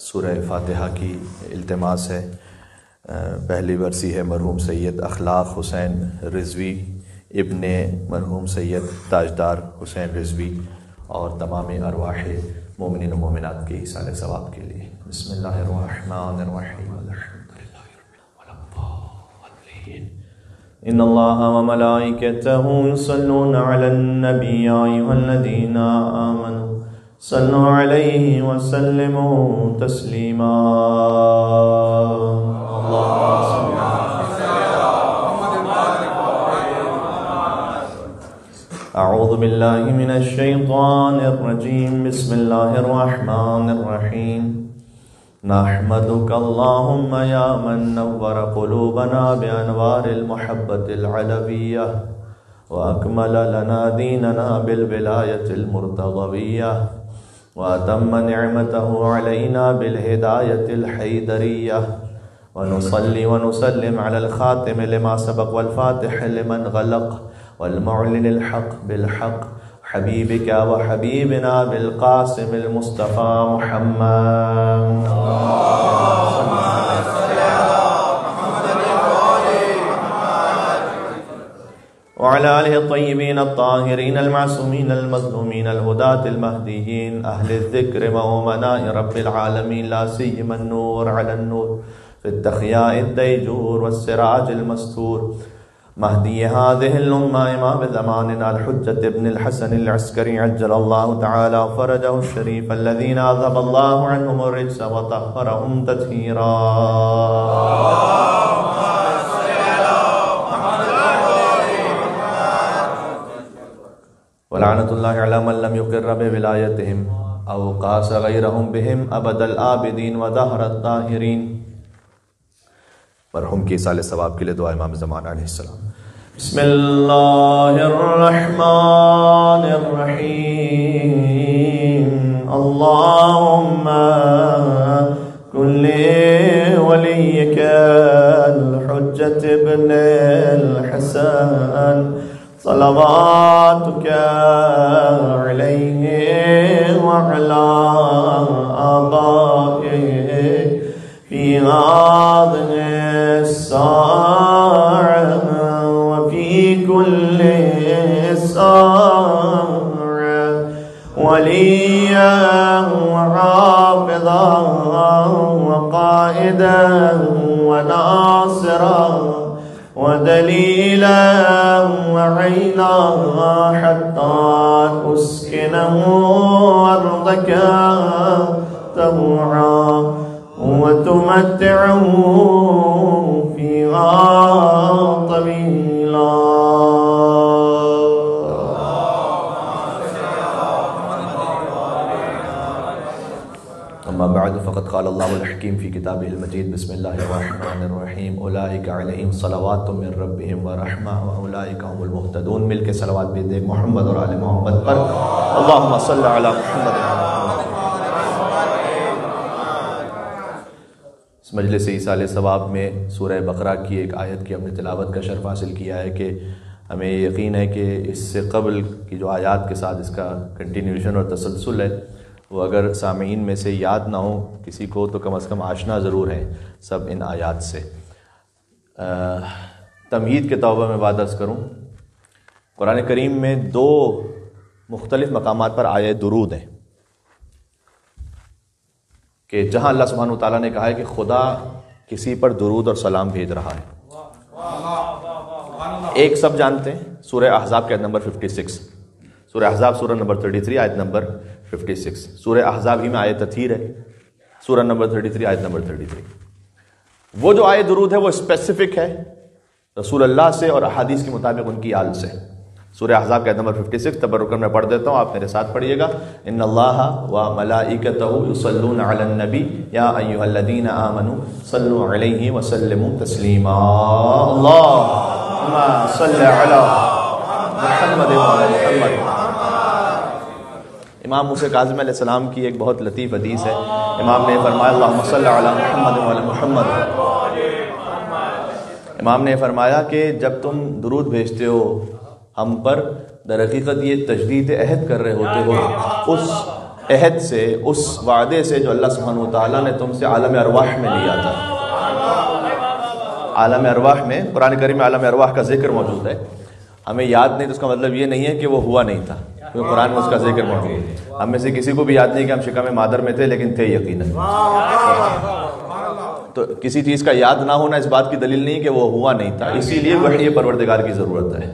سورہ فاتحہ کی التماس ہے۔ پہلی برسی ہے مرحوم سید اخلاق حسین رضوی ابن مرحوم سید تاجدار حسین رضوی اور تمام ارواح مومنین و مومنات کے ایصال ثواب کے لیے۔ بسم اللہ الرحمن الرحیم الحمدللہ رب العالمین۔ ان اللہ وملائکتہ یصلون علی النبی یا ایھا الذین آمنوا صلوا علیہ وسلموا تسلیما۔ اعوذ باللہ من الشیطان الرجیم، بسم اللہ الرحمن الرحیم۔ نحمدک اللہم یا من نور قلوبنا بانوار المحبت العلویہ واکمل لنا دیننا بالولایت المرتضویہ واتم نعمتہ علینا بالہدایت الحیدریہ ونصلی ونسلم علی الخاتم لما سبق والفاتح لمن غلق والمعلن الحق بالحق حبیبک وحبیبنا بالقاسم المصطفى محمد وعلى آلہ الطیبین الطاہرین المعصومین المظلومین الہداة المہدیین اہل الذکر وامناء رب العالمین لا سیما النور علی النور في التخياء الديجور والسراج المستور مهدي هذه الأمة إمام زماننا الحجة ابن الحسن العسكري عجل الله تعالى فرجه الشريف الذين أذهب الله عنهم الرجس وطهرهم تطهيرا ولعنة الله على من لم يقر بولايتهم أو قاس غيرهم بهم أبد الآبدين ودهر الطاهرين۔ مرحوم کے ایصال ثواب کے لیے دعا امام زمان علیہ السلام۔ بسم اللہ الرحمن الرحیم۔ اللہم کن ولیک الحجة ابن الحسن صلواتک علیہ وعلا آبائہ فی هذه الساعة وفي كل ساعة وليا وحافظا وقائدا وناصرا ودليلا وعينا حتى تسكنه أرضك طوعا وتمتعه فيها طويلا۔ أما بعد فقد قال الله الحكيم في كتابه المجيد بسم الله الرحمن الرحيم أولئك عليهم صلوات من ربهم ورحمة وأولئك هم المهتدون۔ مل کے صلوات بھی دے محمد اور آل محمد پر، اللهم صل على محمد۔ اس مجلس ایصال ثواب میں سورہ بقرہ کی ایک آیت کی ہم نے تلاوت کا شرف حاصل کیا ہے کہ ہمیں یقین ہے کہ اس سے قبل کی جو آیات کے ساتھ اس کا کنٹینیوشن اور تسلسل ہے وہ اگر سامعین میں سے یاد نہ ہو کسی کو تو کم از کم آشنا ضرور ہیں سب ان آیات سے۔ تمہید کے توبہ میں بات عرض کروں، قرآن کریم میں دو مختلف مقامات پر آیے درود ہیں کہ جہاں اللہ سبحانہ وتعالیٰ نے کہا ہے کہ خدا کسی پر درود اور سلام بھیج رہا ہے۔ ایک سب جانتے ہیں سورہ احزاب کے آیت نمبر 56، سورہ احزاب سورہ نمبر 33 آیت نمبر 56، سورہ احزاب ہی میں آیت تطہیر ہے، سورہ نمبر 33 آیت نمبر 33۔ وہ جو آیت درود ہے وہ اسپیسیفک ہے رسول اللہ سے اور احادیث کے مطابق ان کی آل سے۔ سورہ احزاب کا آیت نمبر 56 تبرکاً میں پڑھ دیتا ہوں، آپ میرے ساتھ پڑھیے گا۔ ان اللہ و ملائکتہ یصلون علی النبی یا ایھا الذین آمنوا صلوا علیہ وسلموا تسلیما۔ اللہم صل علی محمد وعلی محمد۔ امام موسیٰ کاظم علیہ السلام کی ایک بہت لطیف حدیث ہے، امام نے فرمایا اللہم صل علی محمد وعلی محمد۔ امام نے فرمایا کہ جب تم درود بھیجتے ہو ہم پر، در حقیقت یہ تجدید عہد کر رہے ہوتے ہو اس عہد سے، اس وعدے سے جو اللہ سبحانہ وتعالیٰ نے تم سے عالم ارواح میں لیا تھا. عالم ارواح میں قرآن کریم میں عالم ارواح کا ذکر موجود ہے. ہمیں یاد نہیں تو اس کا مطلب یہ نہیں ہے کہ وہ ہوا نہیں تھا، کیونکہ قرآن میں اس کا ذکر موجود ہے. ہم میں سے کسی کو بھی یاد نہیں کہ ہم شکم مادر میں تھے، لیکن تھے یقیناً. تو کسی چیز کا یاد نہ ہونا اس بات کی دلیل نہیں کہ وہ ہوا نہیں تھا. اسی لیے وحی پروردگار کی ضرورت ہے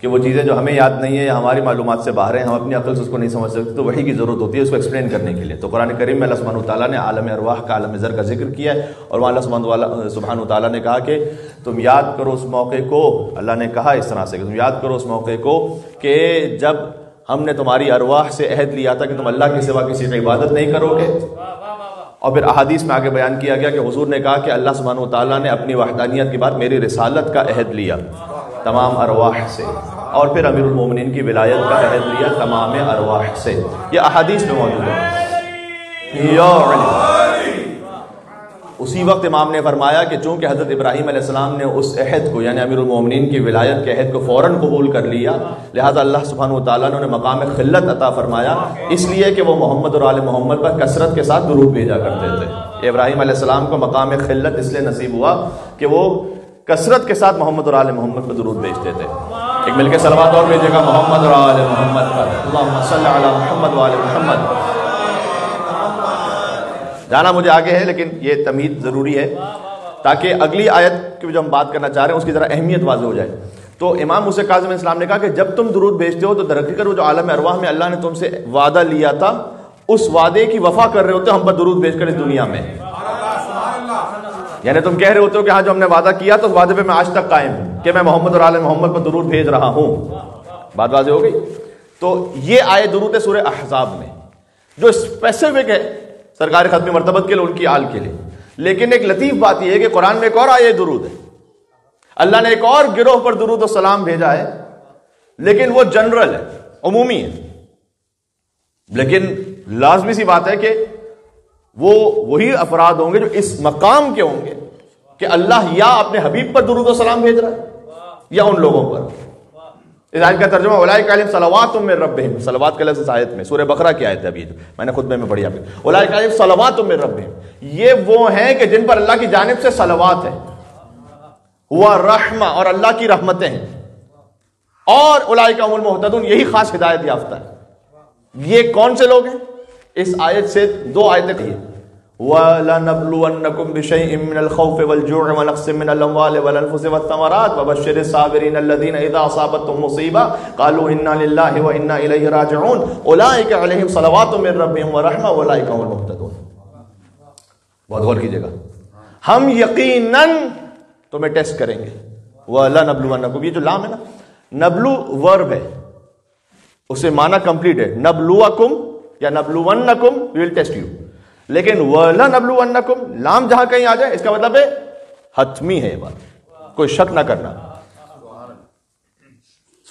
کہ وہ چیزیں جو ہمیں یاد نہیں ہے یا ہماری معلومات سے باہر ہیں، ہم اپنی عقل سے اس کو نہیں سمجھ سکتے، تو وحی کی ضرورت ہوتی ہے اس کو ایکسپلین کرنے کے لیے. تو قرآن کریم میں اللہ سبحانہ وتعالیٰ نے عالم ارواح کا، عالم ذر کا ذکر کیا ہے، اور وہاں اللہ سبحانہ وتعالیٰ نے کہا کہ تم یاد کرو اس موقع کو. اللہ نے کہا اس طرح سے کہ تم یاد کرو اس موقع کو کہ جب ہم نے تمہاری ارواح سے عہد لیا تھا کہ تم اللہ کے سوا کسی کی عبادت نہیں کرو گے. اور پھر احادیث میں آگے بیان کیا گیا کہ حضور نے کہا کہ اللہ سبحانہ وتعالیٰ نے اپنی وحدانیت کے بعد میری رسالت کا عہد لیا تمام ارواح سے، اور پھر امیر المومنین کی ولایت کا عہد لیا تمام ارواح سے. یہ احادیث میں موجود ہے. یا علی، اسی وقت امام نے فرمایا کہ چونکہ حضرت ابراہیم علیہ السلام نے اس عہد کو، یعنی امیر المومنین کی ولایت کے عہد کو فوراً قبول کر لیا، لہذا اللہ سبحانہ وتعالیٰ نے انہیں مقام خلت عطا فرمایا، اس لیے کہ وہ محمد اور آل محمد پر کثرت کے ساتھ درود بھیجا کرتے تھے. ابراہیم علیہ السلام کو مقام خلت اس لیے نصیب ہوا کہ وہ کثرت کے ساتھ محمد اور آل محمد پر درود بھیجتے تھے. ایک مل کے صلوات اور بھیجے گا محمد اور آل محمد پر. اللہم صلی علی محمد و آل محمد. جانا مجھے آگے ہے لیکن یہ تمہید ضروری ہے تاکہ اگلی آیت کی جو ہم بات کرنا چاہ رہے ہیں اس کی ذرا اہمیت واضح ہو جائے. تو امام موسیٰ کاظم علیہ السلام نے کہا کہ جب تم درود بھیجتے ہو تو در حقیقت وہ جو عالم ارواح میں اللہ نے تم سے وعدہ لیا تھا اس وعدے کی وفا کر رہے ہوتے ہو ہم پر درود بھیج کر اس دنیا میں. یعنی تم کہہ رہے ہوتے ہو کہ ہاں جو ہم نے وعدہ کیا تو اس وعدے پہ میں آج تک قائم ہوں کہ میں محمد اور آل محمد پر درود بھیج رہا ہوں. بات واضح ہو گئی. تو یہ آیت درود ہے سورہ احزاب میں جو اسپیسیفک ہے سرکار ختم مرتبت کے لیے، ان کی آل کے لیے. لیکن ایک لطیف بات یہ ہے کہ قرآن میں ایک اور آیت درود ہے. اللہ نے ایک اور گروہ پر درود و سلام بھیجا ہے لیکن وہ جنرل ہے، عمومی ہے. لیکن لازمی سی بات ہے کہ وہ وہی افراد ہوں گے جو اس مقام کے ہوں گے کہ اللہ یا اپنے حبیب پر درود و سلام بھیج رہا ہے یا ان لوگوں پر. اس آیت کا ترجمہ اولئک علیہم صلوات من ربہم، صلوات کا لفظ اس آیت میں سورہ بقرہ کی آیت ہے، ابھی میں نے خطبے میں پڑھی آپ کو. اولئک علیہم صلوات من ربہم، یہ وہ ہیں کہ جن پر اللہ کی جانب سے صلوات ہے، ہوا رحمہ اور اللہ کی رحمتیں ہیں، اور اولئک هم المہتدون، یہی خاص ہدایت یافتہ ہے. یہ کون سے لوگ ہیں؟ اس آیت سے دو آیتیں کہی ہیں. وَلَنَبْلُوَنَّكُمْ بِشَيْءٍ مِّنَ الْخَوْفِ وَالْجُوعِ وَنَقْصٍ مِّنَ الْأَمْوَالِ وَالْأَنفُسِ وَالثَّمَرَاتِ وَبَشِّرِ الصَّابِرِينَ الَّذِينَ إِذَا أَصَابَتْهُم مُّصِيبَةٌ قَالُوا إِنَّا لِلَّهِ وَإِنَّا إِلَيْهِ رَاجِعُونَ أُولَٰئِكَ عَلَيْهِمْ صَلَوَاتٌ مِّن رَّبِّهِمْ وَرَحْمَةٌ وَأُولَٰئِكَ هُمُ الْمُهْتَدُونَ. بہت غور کیجیے گا. ہم یقیناً تمہیں ٹیسٹ کریں گے. وَلَنَبْلُوَنَّكُمْ، یہ جو لام ہے نا، نبلو ورب ہے، اسے معنی کمپلیٹ ہے. نبلوکم یا نبلونکم، وی ول ٹیسٹ یو. لیکن وَلَنَبْلُوَنَّكُمْ لام جہاں کہیں آ جائے اس کا مطلب ہے حتمی ہے، یہ بات کوئی شک نہ کرنا.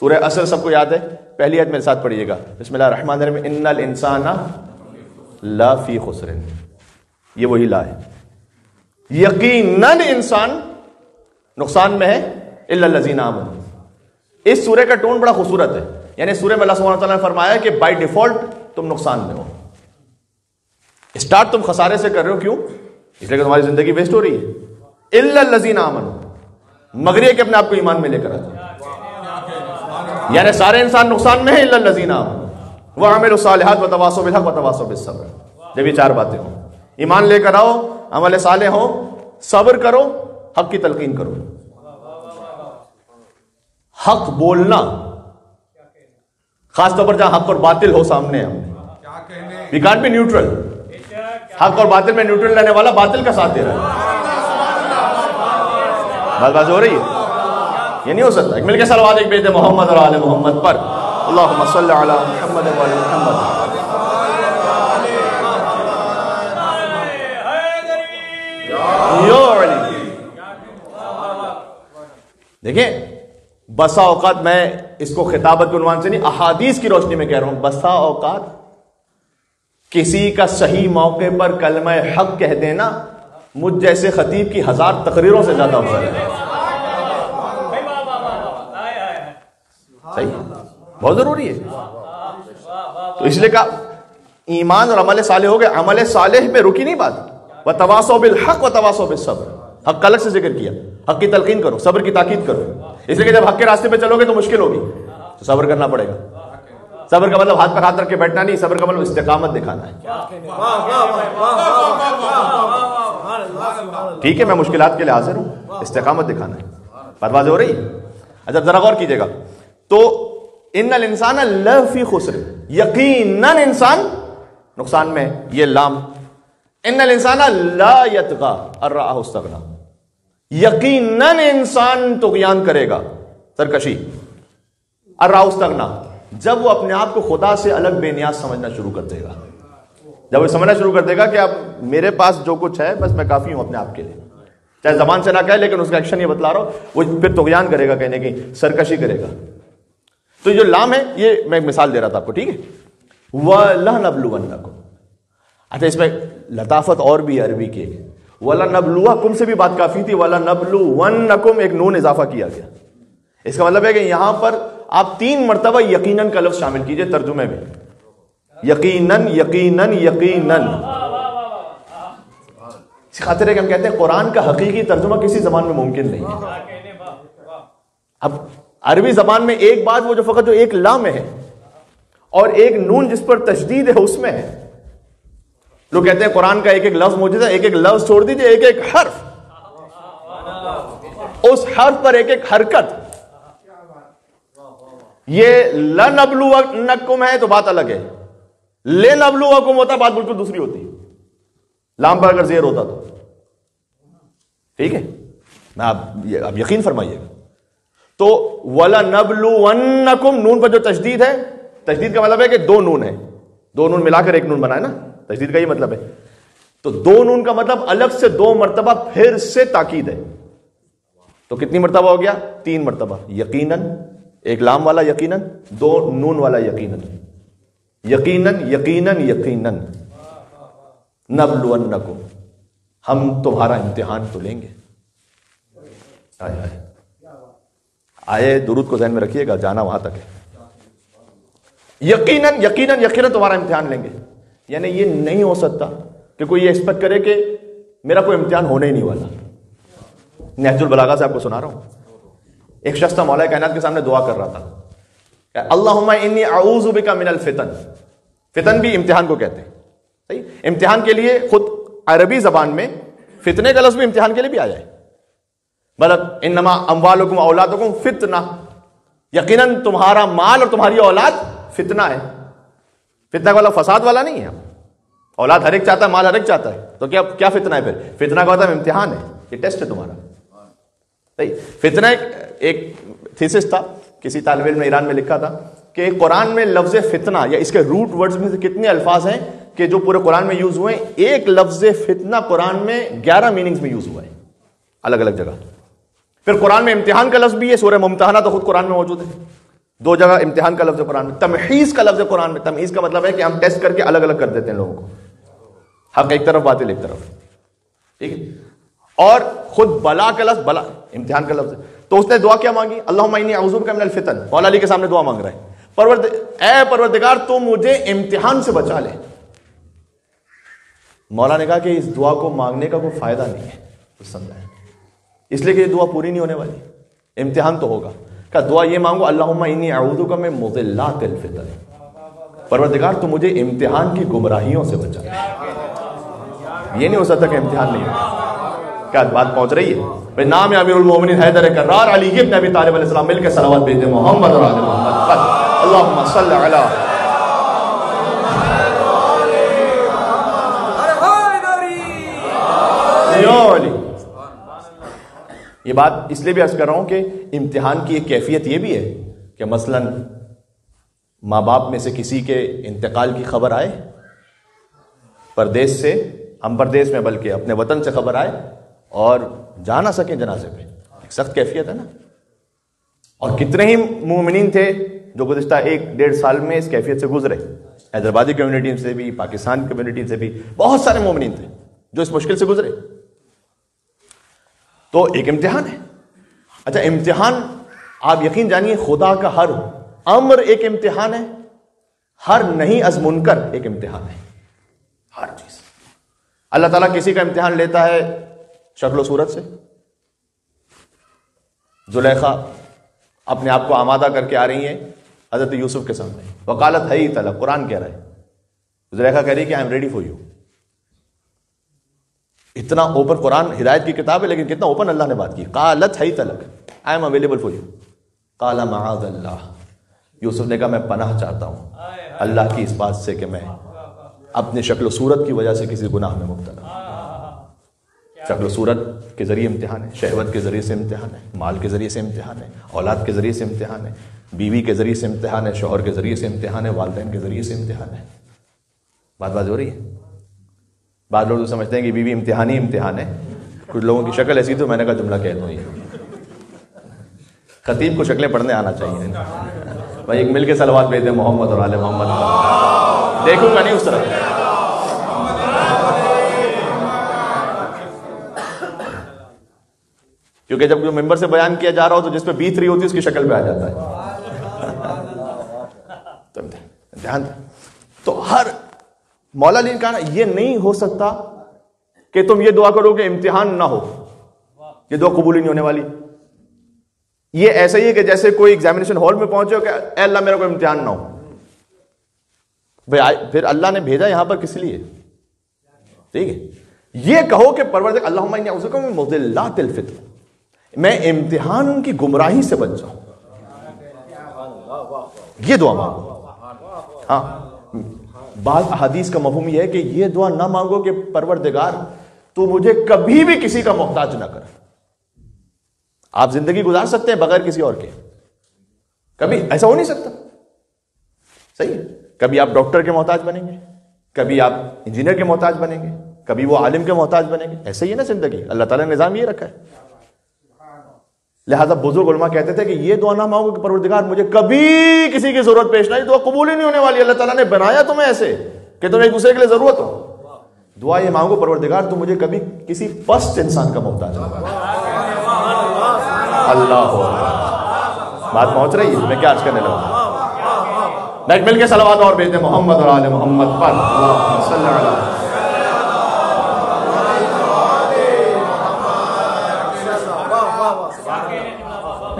سورہ عصر سب کو یاد ہے، پہلی آیت میرے ساتھ پڑھیے گا. بسم اللہ الرحمن الرحیم. ان الانسان لا فی خسر، یہ وہی لا ہے. یقیناً انسان نقصان میں ہے الا الذین آمنوا. اس سورہ کا ٹون بڑا خوبصورت ہے. یعنی سورہ میں اللہ سبحانہ وتعالیٰ نے فرمایا کہ بائی ڈیفالٹ تم نقصان میں ہو. اسٹارٹ تم خسارے سے کر رہے ہو. کیوں؟ اس لیے کہ تمہاری زندگی ویسٹ ہو رہی ہے. الا الذین آمنوا، مگر یہ کہ اپنے آپ کو ایمان میں لے کر آتے. یعنی سارے انسان نقصان میں ہیں الا الذین آمنوا وعملوا الصالحات وتواصوا بالحق وتواصوا بالصبر. جب یہ چار باتیں ہوں، ایمان لے کر آؤ، عمل صالح ہو، صبر کرو، حق کی تلقین کرو. حق بولنا، خاص طور پر جہاں حق اور باطل ہو سامنے. ہم وی کانٹ بی نیوٹرل. حق اور باطل میں نیوٹرل رہنے والا باطل کا ساتھ دے رہا ہے. بات بات ہو رہی ہے؟ یہ نہیں ہو سکتا. ایک مل کے صلوات ایک بھیجتے محمد اور آل محمد پر. اللہم صلی علی محمد و آل محمد. دیکھیں، بسا اوقات میں اس کو خطابت کے عنوان سے نہیں، احادیث کی روشنی میں کہہ رہا ہوں، بسا اوقات کسی کا صحیح موقع پر کلمہ حق کہہ دینا مجھ جیسے خطیب کی 1000 تقریروں سے زیادہ افضل ہے. صحیح، بہت ضروری ہے. تو اس لیے کہا ایمان اور عمل صالح ہو گئے. عمل صالح پہ رکی نہیں بات. وتواصوا بالحق وتواصوا بالصبر. حق کا الگ سے ذکر کیا. حق کی تلقین کرو, صبر کی تاکید کرو. اس لیے کہ جب حق کے راستے پہ چلو گے تو مشکل ہوگی, تو صبر کرنا پڑے گا. صبر کا مطلب ہاتھ پر ہاتھ رکھ کے بیٹھنا نہیں, صبر کا مطلب استقامت دکھانا ہے. ٹھیک ہے, میں مشکلات کے لیے حاضر ہوں, استقامت دکھانا ہے. بات واضح ہو رہی ہے؟ اچھا ذرا غور کیجیے گا. تو ان الانسان لفی خسر, یقیناً انسان نقصان میں. یہ لام ان الانسان لا یطغی ان رآہ استغنی, یقیناً انسان طغیان کرے گا, سرکشی. ان رآہ استغنی, جب وہ اپنے آپ کو خدا سے الگ بے نیاز سمجھنا شروع کر دے گا. جب وہ سمجھنا شروع کر دے گا کہ اب میرے پاس جو کچھ ہے بس میں کافی ہوں اپنے آپ کے لیے, چاہے زبان سے نہ کہے لیکن اس کا ایکشن یہ بتلا رہا ہو, وہ پھر طغیان کرے گا, کہنے کی سرکشی کرے گا. تو جو لام ہے یہ میں ایک مثال دے رہا تھا آپ کو, ٹھیک ہے. وَلَنَبْلُوَنَّكُمْ. اچھا اس میں لطافت اور بھی عربی کی, وَلَنَبْلُوَكُمْ سے بھی بات کافی تھی, وَلَنَبْلُوَنَّكُمْ ایک نون اضافہ کیا گیا. اس کا مطلب ہے کہ یہاں پر آپ 3 مرتبہ یقیناً کا لفظ شامل کیجئے ترجمے میں. یقیناً یقیناً یقیناً. اس خاطر ہے کہ ہم کہتے ہیں قرآن کا حقیقی ترجمہ کسی زبان میں ممکن نہیں ہے. اب عربی زبان میں ایک بات وہ جو فقط جو ایک لام ہے اور ایک نون جس پر تشدید ہے اس میں ہے. لوگ کہتے ہیں قرآن کا ایک ایک لفظ موجود ہے, ایک ایک لفظ چھوڑ دیجئے, ایک ایک حرف, اس حرف پر ایک ایک حرکت. یہ لنبلونکم ہے تو بات الگ ہے, لنبلوکم ہوتا بات بالکل دوسری ہوتی. لام پر اگر زیر ہوتا تو ٹھیک ہے. میں آپ یقین فرمائیے گا. تو وَلَنَبْلُوَنَّكُمْ نون پر جو تشدید ہے, تشدید کا مطلب ہے کہ 2 نون ہے, 2 نون ملا کر ایک نون بنا ہے نا, تشدید کا یہ مطلب ہے. تو 2 نون کا مطلب الگ سے 2 مرتبہ پھر سے تاکید ہے. تو کتنی مرتبہ ہو گیا؟ 3 مرتبہ. یقیناً ایک لام والا یقیناً, 2 نون والا یقیناً. یقیناً یقیناً یقیناً نبلونکم, ہم تمہارا امتحان تو لیں گے. آئے درود کو ذہن میں رکھیے گا, جانا وہاں تک ہے. یقیناً یقیناً یقیناً تمہارا امتحان لیں گے. یعنی یہ نہیں ہو سکتا کہ کوئی یہ ایکسپیکٹ کرے کہ میرا کوئی امتحان ہونے ہی نہیں والا. نہج البلاغہ سے آپ کو سنا رہا ہوں. ایک شخص تھا, مولا کائنات کے سامنے دعا کر رہا تھا, اللہم انی اعوذ بک من الفتن. فتن بھی امتحان کو کہتے ہیں. صحیح, امتحان کے لیے خود عربی زبان میں فتنے کا لفظ بھی امتحان کے لیے بھی آیا ہے. مطلب انما اموالکم اولادکم فتنہ, یقیناً تمہارا مال اور تمہاری اولاد فتنہ ہے. فتنہ والا فساد والا نہیں ہے. اولاد ہر ایک چاہتا ہے, مال ہر ایک چاہتا ہے, تو کیا فتنہ ہے پھر؟ فتنہ کا مطلب امتحان ہے, یہ ٹیسٹ ہے تمہارا. صحیح. فتنہ ایک تھیسس تھا, کسی طالب علم نے ایران میں لکھا تھا کہ قرآن میں لفظ فتنہ یا اس کے روٹ ورڈز میں سے کتنے الفاظ ہیں کہ جو پورے قرآن میں یوز ہوئے ہیں. ایک لفظ فتنہ قرآن میں 11 میننگز میں یوز ہوا ہے, الگ الگ جگہ. پھر قرآن میں امتحان کا لفظ بھی ہے, سورہ ممتحنہ تو خود قرآن میں موجود ہے. 2 جگہ امتحان کا لفظ ہے قرآن میں. تمحیص کا لفظ ہے قرآن میں. تمحیص کا مطلب ہے کہ ہم ٹیسٹ کر کے الگ الگ کر دیتے ہیں لوگوں کو, حق ایک طرف باطل ایک طرف. ٹھیک ہے. اور خود بلا کا لفظ, بلا امتحان کا لفظ ہے. تو اس نے دعا کیا مانگی؟ اللہم انی اعوذ بک من الفتن. مولا علی کے سامنے دعا مانگ رہا ہے, اے پروردگار تو مجھے امتحان سے بچا لے. مولا نے کہا کہ اس دعا کو مانگنے کا کوئی فائدہ نہیں ہے, سمجھا, اس لیے کہ یہ دعا پوری نہیں ہونے والی, امتحان تو ہوگا. کہ دعا یہ مانگو, اللہم انی اعوذ بک من مضلات الفتن, پروردگار تو مجھے امتحان کی گمراہیوں سے بچا لے. یہ نہیں ہو سکتا کہ امتحان نہیں ہو. کیا بات پہنچ رہی ہے؟ نام امیر المومنین حیدر کرار علی ابن ابی طالب علیہ السلام, مل کے صلوات بھیج دیں محمد اور آل محمد. اللہم صلی علی. یہ بات اس لیے بھی عرض کر رہا ہوں کہ امتحان کی ایک کیفیت یہ بھی ہے کہ مثلاً ماں باپ میں سے کسی کے انتقال کی خبر آئے پردیس سے, ہم پردیس میں بلکہ اپنے وطن سے خبر آئے اور جا نہ سکیں جنازے پہ. ایک سخت کیفیت ہے نا. اور کتنے ہی مومنین تھے جو گزشتہ 1-1.5 سال میں اس کیفیت سے گزرے. حیدرآبادی کمیونٹی سے بھی, پاکستان کمیونٹی سے بھی بہت سارے مومنین تھے جو اس مشکل سے گزرے. تو ایک امتحان ہے. اچھا امتحان, آپ یقین جانیے خدا کا ہر امر ایک امتحان ہے, ہر نہیں از منکر ایک امتحان ہے، ہر چیز۔ اللہ تعالیٰ کسی کا امتحان لیتا ہے شکل و صورت سے۔ زلیخا اپنے آپ کو آمادہ کر کے آ رہی ہیں حضرت یوسف کے سامنے، وقالت ہے طلب، قرآن کہہ رہا ہے، زلیخا کہہ رہی کہ I am ready for you. اتنا اوپن، قرآن ہدایت کی کتاب ہے لیکن کتنا اوپن اللہ نے بات کی۔ قالت ہے طلب، I am available for you. قال معاذ اللہ، یوسف نے کہا میں پناہ چاہتا ہوں اللہ کی اس بات سے کہ میں اپنی شکل و صورت کی وجہ سے کسی گناہ میں مبتلا ہوں۔ شکل و صورت کے ذریعے امتحان ہے، شہوت کے ذریعے سے امتحان ہے، مال کے ذریعے سے امتحان ہے، اولاد کے ذریعے سے امتحان ہے، بیوی کے ذریعے سے امتحان ہے، شوہر کے ذریعے سے امتحان ہے، والدین کے ذریعے سے امتحان ہے۔ بات ہو رہی ہے؟ بعض لوگ تو سمجھتے ہیں کہ بیوی امتحان ہی امتحان ہے، کچھ لوگوں کی شکل ایسی تو میں نے کہا جملہ کہہ دوں، یہ خطیب کو شکلیں پڑھنے آنا چاہیے بھائی۔ ایک مل کے صلوات بھیج دیں محمد اور آل محمد، دیکھوں گا نہیں اس طرح۔ کیونکہ جب ممبر سے بیان کیا جا رہا ہو تو جس پہ بیت رہی ہوتی ہے اس کی شکل پہ آ جاتا ہے۔ تو امتحان، تو ہر مولا علی نے کہا یہ نہیں ہو سکتا کہ تم یہ دعا کرو کہ امتحان نہ ہو، یہ دعا قبول ہی نہیں ہونے والی۔ یہ ایسا ہی ہے کہ جیسے کوئی ایگزامینیشن ہال میں پہنچے ہو کہ اے اللہ میرا کوئی امتحان نہ ہو۔ پھر اللہ نے بھیجا یہاں پر کس لیے؟ ٹھیک ہے، یہ کہو کہ پروردگار اللہم انی اعوذ بک من مضلات الفتن، میں امتحان کی گمراہی سے بچ جاؤں، یہ دعا مانگو۔ ہاں، بعض احادیث کا مفہوم یہ ہے کہ یہ دعا نہ مانگو کہ پروردگار تو مجھے کبھی بھی کسی کا محتاج نہ کر۔ آپ زندگی گزار سکتے ہیں بغیر کسی اور کے، کبھی ایسا ہو نہیں سکتا، صحیح ہے؟ کبھی آپ ڈاکٹر کے محتاج بنیں گے، کبھی آپ انجینئر کے محتاج بنیں گے، کبھی وہ عالم کے محتاج بنیں گے، ایسا ہی ہے نا زندگی، اللہ تعالیٰ نے نظام یہ رکھا ہے۔ لہذا بزرگ علماء کہتے تھے کہ یہ دعا نہ مانگو کہ پروردگار مجھے کبھی کسی کی ضرورت پیش نہ آئی، دعا قبول ہی نہیں ہونے والی۔ اللہ تعالیٰ نے بنایا تمہیں ایسے کہ تمہیں ایک دوسرے کے لیے ضرورت ہو۔ دعا یہ مانگو پروردگار تو مجھے کبھی کسی پست انسان کا محتاج نہ بنا۔ اللہ بات پہنچ رہی ہے، میں کیا عرض کرنے لگا؟ بیٹھ مل کے صلوات اور بھیج دیں محمد اور آل محمد پر، اللہم صلی علی۔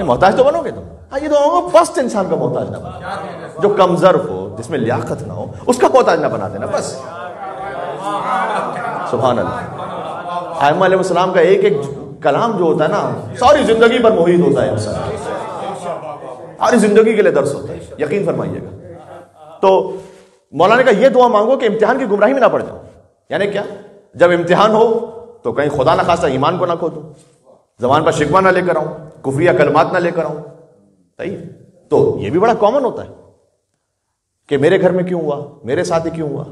محتاج تو بنو گے تم، ہاں یہ تو ہوگا پست انسان کا محتاج نہ بنا، جو کم ظرف ہو، جس میں لیاقت نہ ہو، اس کا محتاج نہ بنا دینا بس۔ سبحان اللہ۔ ائمہ علیہ السلام کا ایک ایک کلام جو ہوتا ہے نا ساری زندگی پر محیط ہوتا ہے انسان، ساری زندگی کے لیے درس ہوتا ہے، یقین فرمائیے گا۔ تو مولانا نے کہا یہ دعا مانگو کہ امتحان کی گمراہی میں نہ پڑ جاؤ۔ یعنی کیا؟ جب امتحان ہو تو کہیں خدا نہ خواستہ ایمان کو نہ کھو دوں، زبان پر شکوہ نہ لے کر آؤں، کفریہ کلمات نہ لے کر آؤں۔ صحیح؟ تو یہ بھی بڑا کامن ہوتا ہے کہ میرے گھر میں کیوں ہوا، میرے ساتھ ہی کیوں ہوا،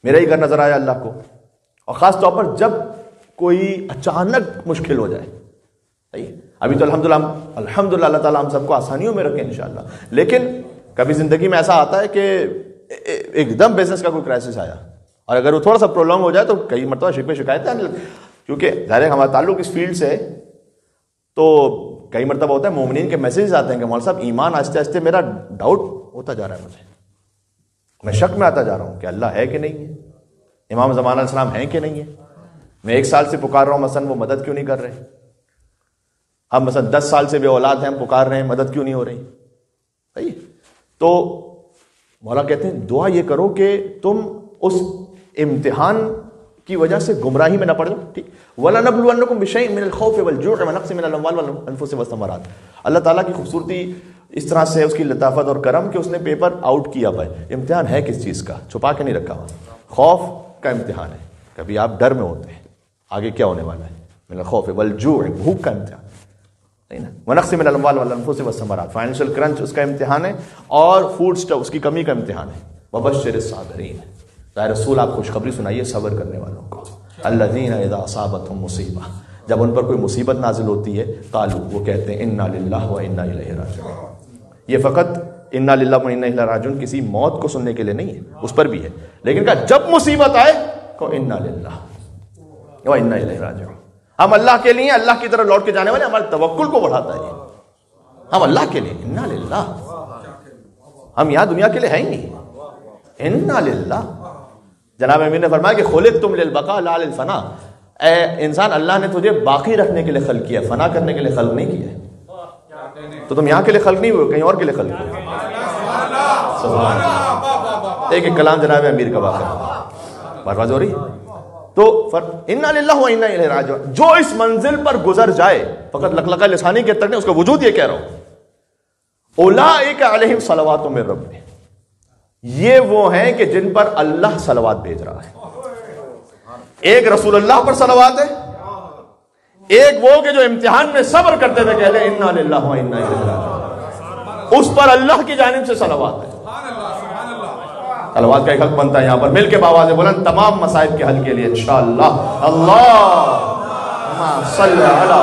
میرا ہی گھر نظر آیا اللہ کو، اور خاص طور پر جب کوئی اچانک مشکل ہو جائے۔ صحیح؟ ابھی تو الحمدللہ اللہ تعالیٰ ہم سب کو آسانیوں میں رکھے انشاءاللہ، لیکن کبھی زندگی میں ایسا آتا ہے کہ ایک دم بزنس کا کوئی کرائسس آیا، اور اگر وہ تھوڑا سا پرولونگ ہو جائے تو کئی مرتبہ شکوے شکایتیں آنے لگتی، کیونکہ ظاہر ہے ہمارا تعلق اس فیلڈ سے ہے۔ تو کئی مرتبہ ہوتا ہے مومنین کے میسیجز آتے ہیں کہ مولانا صاحب ایمان آہستہ آہستہ میرا ڈاؤٹ ہوتا جا رہا ہے، میں شک میں آتا جا رہا ہوں کہ اللہ ہے کہ نہیں ہے، امام زمان علیہ السلام ہیں کہ نہیں ہے، میں 1 سال سے پکار رہا ہوں مثلا وہ مدد کیوں نہیں کر رہے، اب مثلا 10 سال سے بے اولاد ہیں ہم پکار رہے ہیں مدد کیوں نہیں ہو رہی۔ صحیح؟ تو مولا کہتے ہیں دعا یہ کرو کہ تم اس امتحان کی وجہ سے گمراہی میں نہ پڑ جاؤ۔ ٹھیک، وَلَنَبْلُوَنَّكُمْ بِشَيْءٍ مِّنَ الْخَوْفِ وَالْجُوعِ وَنَقْصٍ مِّنَ الْأَمْوَالِ وَالْأَنفُسِ وَالثَّمَرَاتِ۔ اللہ تعالیٰ کی خوبصورتی اس طرح سے ہے، اس کی لطافت اور کرم کہ اس نے پیپر آؤٹ کیا ہوا ہے۔ امتحان ہے کس چیز کا؟ چھپا کے نہیں رکھا ہوا، خوف کا امتحان ہے۔ کبھی آپ ڈر میں ہوتے ہیں آگے کیا ہونے والا ہے، من الخوف والجوع، بھوک کا امتحان، نہیں نا، ونقص من الاموال والانفس والثمرات، فائنینشیل کرنچ اس کا امتحان ہے، اور فوڈ سٹف اس کی کمی کا امتحان ہے۔ وبشر الصابرین، رسول آپ خوشخبری سنائیے صبر کرنے والوں کو۔ الذین اذا اصابتهم مصیبہ، جب ان پر کوئی مصیبت نازل ہوتی ہے، قالوا، وہ کہتے ہیں انا للہ و انا الیہ راجعون۔ یہ فقط انا للہ و انا الیہ راجعون کسی موت کو سننے کے لیے نہیں ہے، اس پر بھی ہے، لیکن کہا جب مصیبت آئے تو انا للہ و انا الیہ راجعون، ہم اللہ کے لیے اللہ کی طرف لوٹ کے جانے والے، ہمارے توکل کو بڑھاتا ہے یہ، ہم اللہ کے لیے انا للہ، ہم یہاں دنیا کے لیے ہیں ہی نہیں. انا للہ. جناب امیر نے فرمایا کہ خلقتم للبقاء لا للفنا. اے انسان اللہ نے تجھے باقی رکھنے کے لیے خلق کیا، فنا کرنے کے لیے خلق نہیں کیا ہے. تو تم یہاں کے لیے خلق نہیں ہوئے، کہیں اور کے لیے خلق ہوئے. سبحان اللہ. ایک کلام جناب امیر کا واقعہ بات ہو رہی. تو انا للہ و انا الیہ راجعون. جو اس منزل پر گزر جائے، فقط لقلقہ لسانی کے تک نہیں، اس کا وجود یہ کہہ رہا ہوں، اولئک علیہم صلوات من ربہم. یہ وہ ہیں کہ جن پر اللہ صلوات بھیج رہا ہے. ایک رسول اللہ پر صلوات ہے، ایک وہ کہ جو امتحان میں صبر کرتے تھے کہہ لیں انا للہ و انا الیہ راجعون، اس پر اللہ کی جانب سے صلوات ہے. صلوات کا ایک حق بنتا ہے یہاں پر مل کے باواز بلند تمام مصائب کے حل کے لیے انشاءاللہ. اللہم صلی علی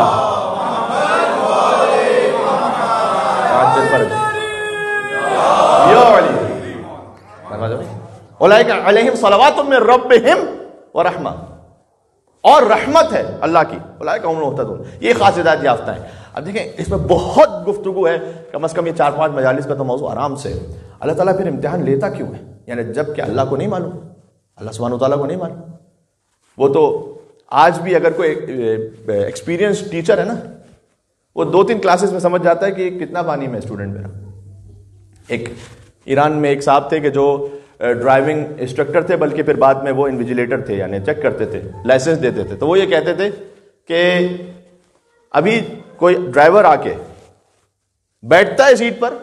یا علی. اولئک علیہم صلوات من ربہم ورحمہ، اور رحمت ہے اللہ کی. اولئک هم المہتدون. یہ خاص ہدایت یافتہ ہیں. اب دیکھیں اس میں بہت گفتگو ہے، کم از کم یہ 4-5 مجالس کا تو موضوع آرام سے. اللہ تعالیٰ پھر امتحان لیتا کیوں ہے؟ یعنی جب کہ اللہ کو نہیں معلوم، اللہ سبحانہ وتعالیٰ کو نہیں معلوم. وہ تو آج بھی اگر کوئی ایکسپیرینس ٹیچر ہے نا، وہ 2-3 کلاسز میں سمجھ جاتا ہے کہ کتنا پانی میں اسٹوڈنٹ میرا. ایک ایران میں ایک صاحب تھے کہ جو ڈرائیونگ انسٹرکٹر تھے، بلکہ پھر بعد میں وہ انویجیلیٹر تھے، یعنی چیک کرتے تھے، لائسنس دیتے تھے. تو وہ یہ کہتے تھے کہ ابھی کوئی ڈرائیور آ کے بیٹھتا ہے سیٹ پر،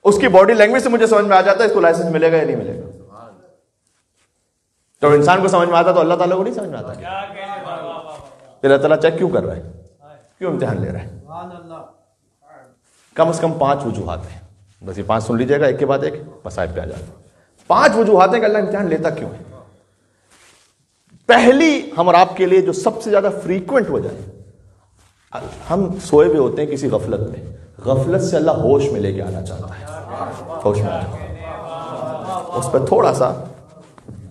اس کی باڈی لینگویج سے مجھے سمجھ میں آ جاتا ہے اس کو لائسنس ملے گا یا نہیں ملے گا. تو انسان کو سمجھ میں آتا تو اللہ تعالیٰ کو نہیں سمجھ میں آتا. پھر اللہ تعالیٰ چیک کیوں کر رہا ہے، کیوں امتحان لے رہا ہے؟ کم از کم 5 وجوہات ہیں. بس یہ 5 سن لیجیے گا، ایک کے بعد ایک مصائب پہ آ جاتا ہے. 5 وجوہات ہیں کہ اللہ امتحان لیتا کیوں ہے. پہلی ہم اور آپ کے لیے جو سب سے زیادہ فریکوینٹ ہو جائے، ہم سوئے ہوئے ہوتے ہیں کسی غفلت میں، غفلت سے اللہ ہوش میں لے کے آنا چاہتا ہے. ہوش میں اس پہ تھوڑا سا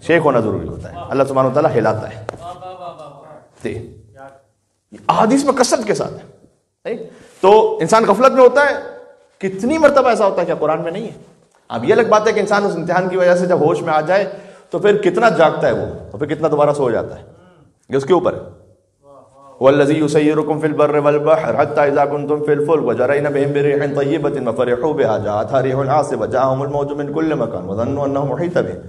شیک ہونا ضروری ہوتا ہے. اللہ سبحانہ وتعالیٰ ہلاتا ہے. احادیث میں کثرت کے ساتھ ہے. تو انسان غفلت میں ہوتا ہے. کتنی مرتبہ ایسا ہوتا ہے کہ قرآن میں نہیں ہے. اب یہ الگ بات ہے کہ انسان اس امتحان کی وجہ سے جب ہوش میں آ جائے تو پھر کتنا جاگتا ہے وہ، اور پھر کتنا دوبارہ سو جاتا ہے، یہ اس کے اوپر ہے. والذی یسیرکم فی البر والبحر حتی اذا کنتم فی الفلک وجرین بہم بریح طیبۃ وفرحوا بها جاءتها ريح عاصف وجاءهم الموج من كل مكان وظنوا انه محيط بهم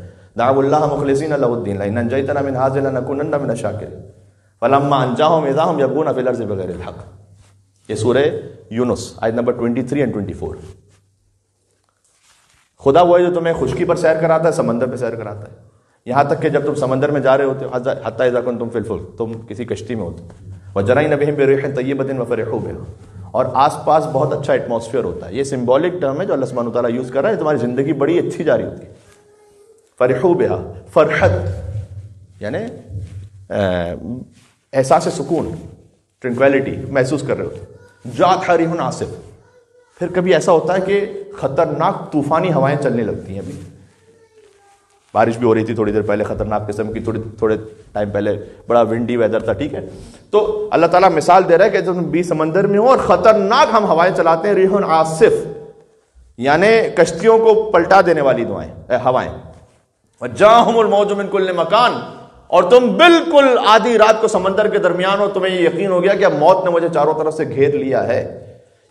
دعوا الله مخلصین له الدین لئن انجیتنا من هذه لنكونن من الشاکرین فلما انجاهم اذا هم یبغون فی الارض بغیر الحق. یہ سورہ یونس آیت نمبر 23 اور 24. خدا وہ ہے جو تمہیں خشکی پر سیر کراتا ہے، سمندر پہ سیر کراتا ہے. یہاں تک کہ جب تم سمندر میں جا رہے ہوتے ہو، حتی اذا کنتم فی الفلک، تم کسی کشتی میں ہوتے، وجرین بہم بریح طیبۃ وفرحوا بها، اور آس پاس بہت اچھا ایٹماسفیئر ہوتا ہے. یہ سمبولک ٹرم ہے جو اللہ سبحانہ وتعالیٰ یوز کر رہا ہے. تمہاری زندگی بڑی اچھی جاری ہوتی ہے. فرحوا بها، فرحت یعنی احساس سکون، ٹرنکویلٹی محسوس کر رہے ہوتے. جاءت ريح عاصف، پھر کبھی ایسا ہوتا ہے کہ خطرناک طوفانی ہوائیں چلنے لگتی ہیں. ابھی بارش بھی ہو رہی تھی تھوڑی دیر پہلے، خطرناک قسم کی، تھوڑے ٹائم پہلے بڑا ونڈی ویدر تھا. ٹھیک ہے، تو اللہ تعالیٰ مثال دے رہا ہے کہ جب تم بیچ سمندر میں ہو اور خطرناک ہم ہوائیں چلاتے ہیں. ریح عاصف یعنی کشتیوں کو پلٹا دینے والی ہوائیں. وجاءہم الموج من کل مکان، اور تم بالکل آدھی رات کو سمندر کے درمیان ہو، تمہیں یہ یقین ہو گیا کہ اب موت نے مجھے چاروں طرف سے گھیر لیا ہے.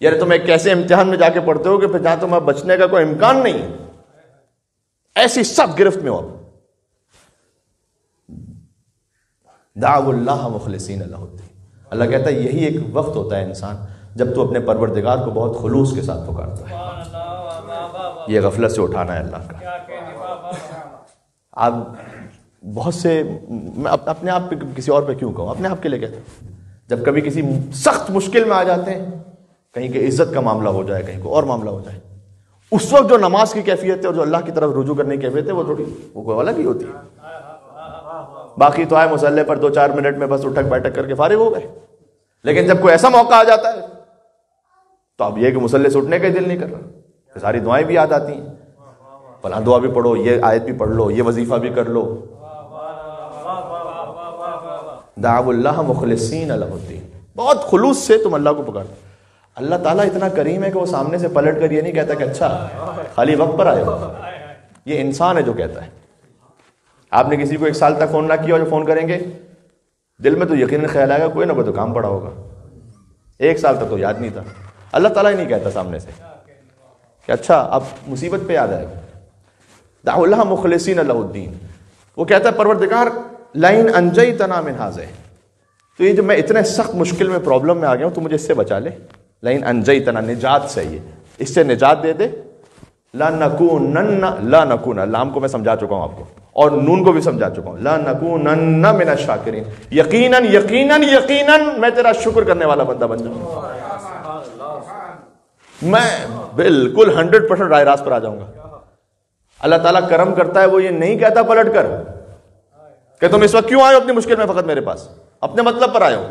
یعنی تم ایک ایسے امتحان میں جا کے پڑھتے ہو کہ پھر جہاں تمہیں بچنے کا کوئی امکان نہیں، ایسی سب گرفت میں ہو. دعوا اللہ مخلصین لہ الدین. اللہ کہتا ہے یہی ایک وقت ہوتا ہے انسان جب تو اپنے پروردگار کو بہت خلوص کے ساتھ پکارتا ہے. یہ غفلت سے اٹھانا ہے اللہ کا. آپ بہت سے، میں اپنے آپ پہ کسی اور پہ کیوں کہوں، اپنے آپ کے لیے کہتا ہوں، جب کبھی کسی سخت مشکل میں آ جاتے ہیں، کہیں کہ عزت کا معاملہ ہو جائے، کہیں کو اور معاملہ ہو جائے، اس وقت جو نماز کی کیفیت ہے اور جو اللہ کی طرف رجوع کرنے کی کیفیت ہے وہ تھوڑی وہ الگ ہی ہوتی ہے. باقی تو آئے مسلح پر 2-4 منٹ میں بس اٹھک بیٹھک کر کے فارغ ہو گئے. لیکن جب کوئی ایسا موقع آ جاتا ہے تو اب یہ کہ مسلح سے اٹھنے کا ہی دل نہیں کر رہا. ساری دعائیں بھی یاد آتی ہیں، فلاں دعا بھی پڑھو، یہ آیت بھی پڑھ لو، یہ وظیفہ بھی کر لو. دعوا اللہ مخلصین لہ الدین، بہت خلوص سے تم اللہ کو پکارو. اللہ تعالیٰ اتنا کریم ہے کہ وہ سامنے سے پلٹ کر یہ نہیں کہتا کہ اچھا خالی وقت پر آئے ہو. یہ انسان ہے جو کہتا ہے. آپ نے کسی کو 1 سال تک فون نہ کیا اور جو فون کریں گے دل میں تو یقیناً خیال آئے گا کوئی نہ کوئی تو کام پڑا ہوگا. 1 سال تک تو یاد نہیں تھا. اللہ تعالیٰ ہی نہیں کہتا سامنے سے کہ اچھا اب مصیبت پہ یاد آئے گا. دعوا اللہ مخلصین لہ الدین. وہ کہتا ہے پروردگار لئن انجیتنا من ھذا، تو یہ جو میں اتنے سخت مشکل میں پرابلم میں آ گیا ہوں تو مجھے اس سے بچا لے. لئن انجیتنا، نجات چاہیے، اس سے نجات دے دے. لَنَكُونَ لام کو میں سمجھا چکا ہوں آپ کو اور نون کو بھی سمجھا چکا ہوں. لَنَكُونَنَّ مِنَ الشَّاكِرِينَ، یقیناً یقیناً یقیناً میں تیرا شکر کرنے والا بندہ بن جاؤں گا. میں بالکل 100% راہ راست پر آ جاؤں گا. اللہ تعالیٰ کرم کرتا ہے، وہ یہ نہیں کہتا پلٹ کر کہ تم اس وقت کیوں آئے ہو اپنی مشکل میں فقط میرے پاس، اپنے مطلب پر آئے ہو.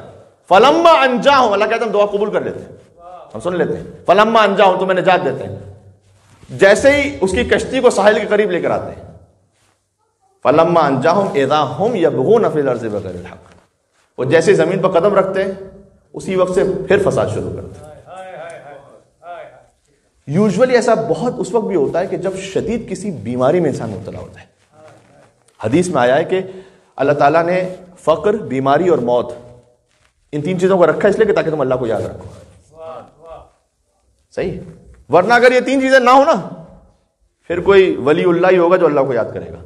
فَلَمَّا أَنْجَاهُمْ، اللہ کہتا ہے ہم دعا قبول کر لیتے ہیں، ہم سن لیتے ہیں. فَلَمَّا أَنْجَاهُمْ، تمہیں نجات دیتے ہیں. جیسے ہی اس کی کشتی کو ساحل کے قریب لے کر آتے ہیں، فَلَمَّا أَنْجَاهُمْ إِذَا هُمْ يَبْغُونَ فِي الْأَرْضِ بِغَيْرِ الْحَقِّ، وہ جیسے زمین پر قدم رکھتے ہیں اسی وقت سے پھر فساد شروع کرتے ہیں. یوزولی ایسا بہت اس وقت بھی ہوتا ہے کہ جب شدید کسی بیماری میں انسان مبتلا ہوتا ہے. حدیث میں آیا ہے کہ اللہ تعالیٰ نے فقر، بیماری اور موت، ان 3 چیزوں کو رکھا اس لیے کہ تاکہ تم اللہ کو یاد رکھو. صحیح، ورنہ اگر یہ 3 چیزیں نہ ہو نا پھر کوئی ولی اللہ ہی ہوگا جو اللہ کو یاد کرے گا.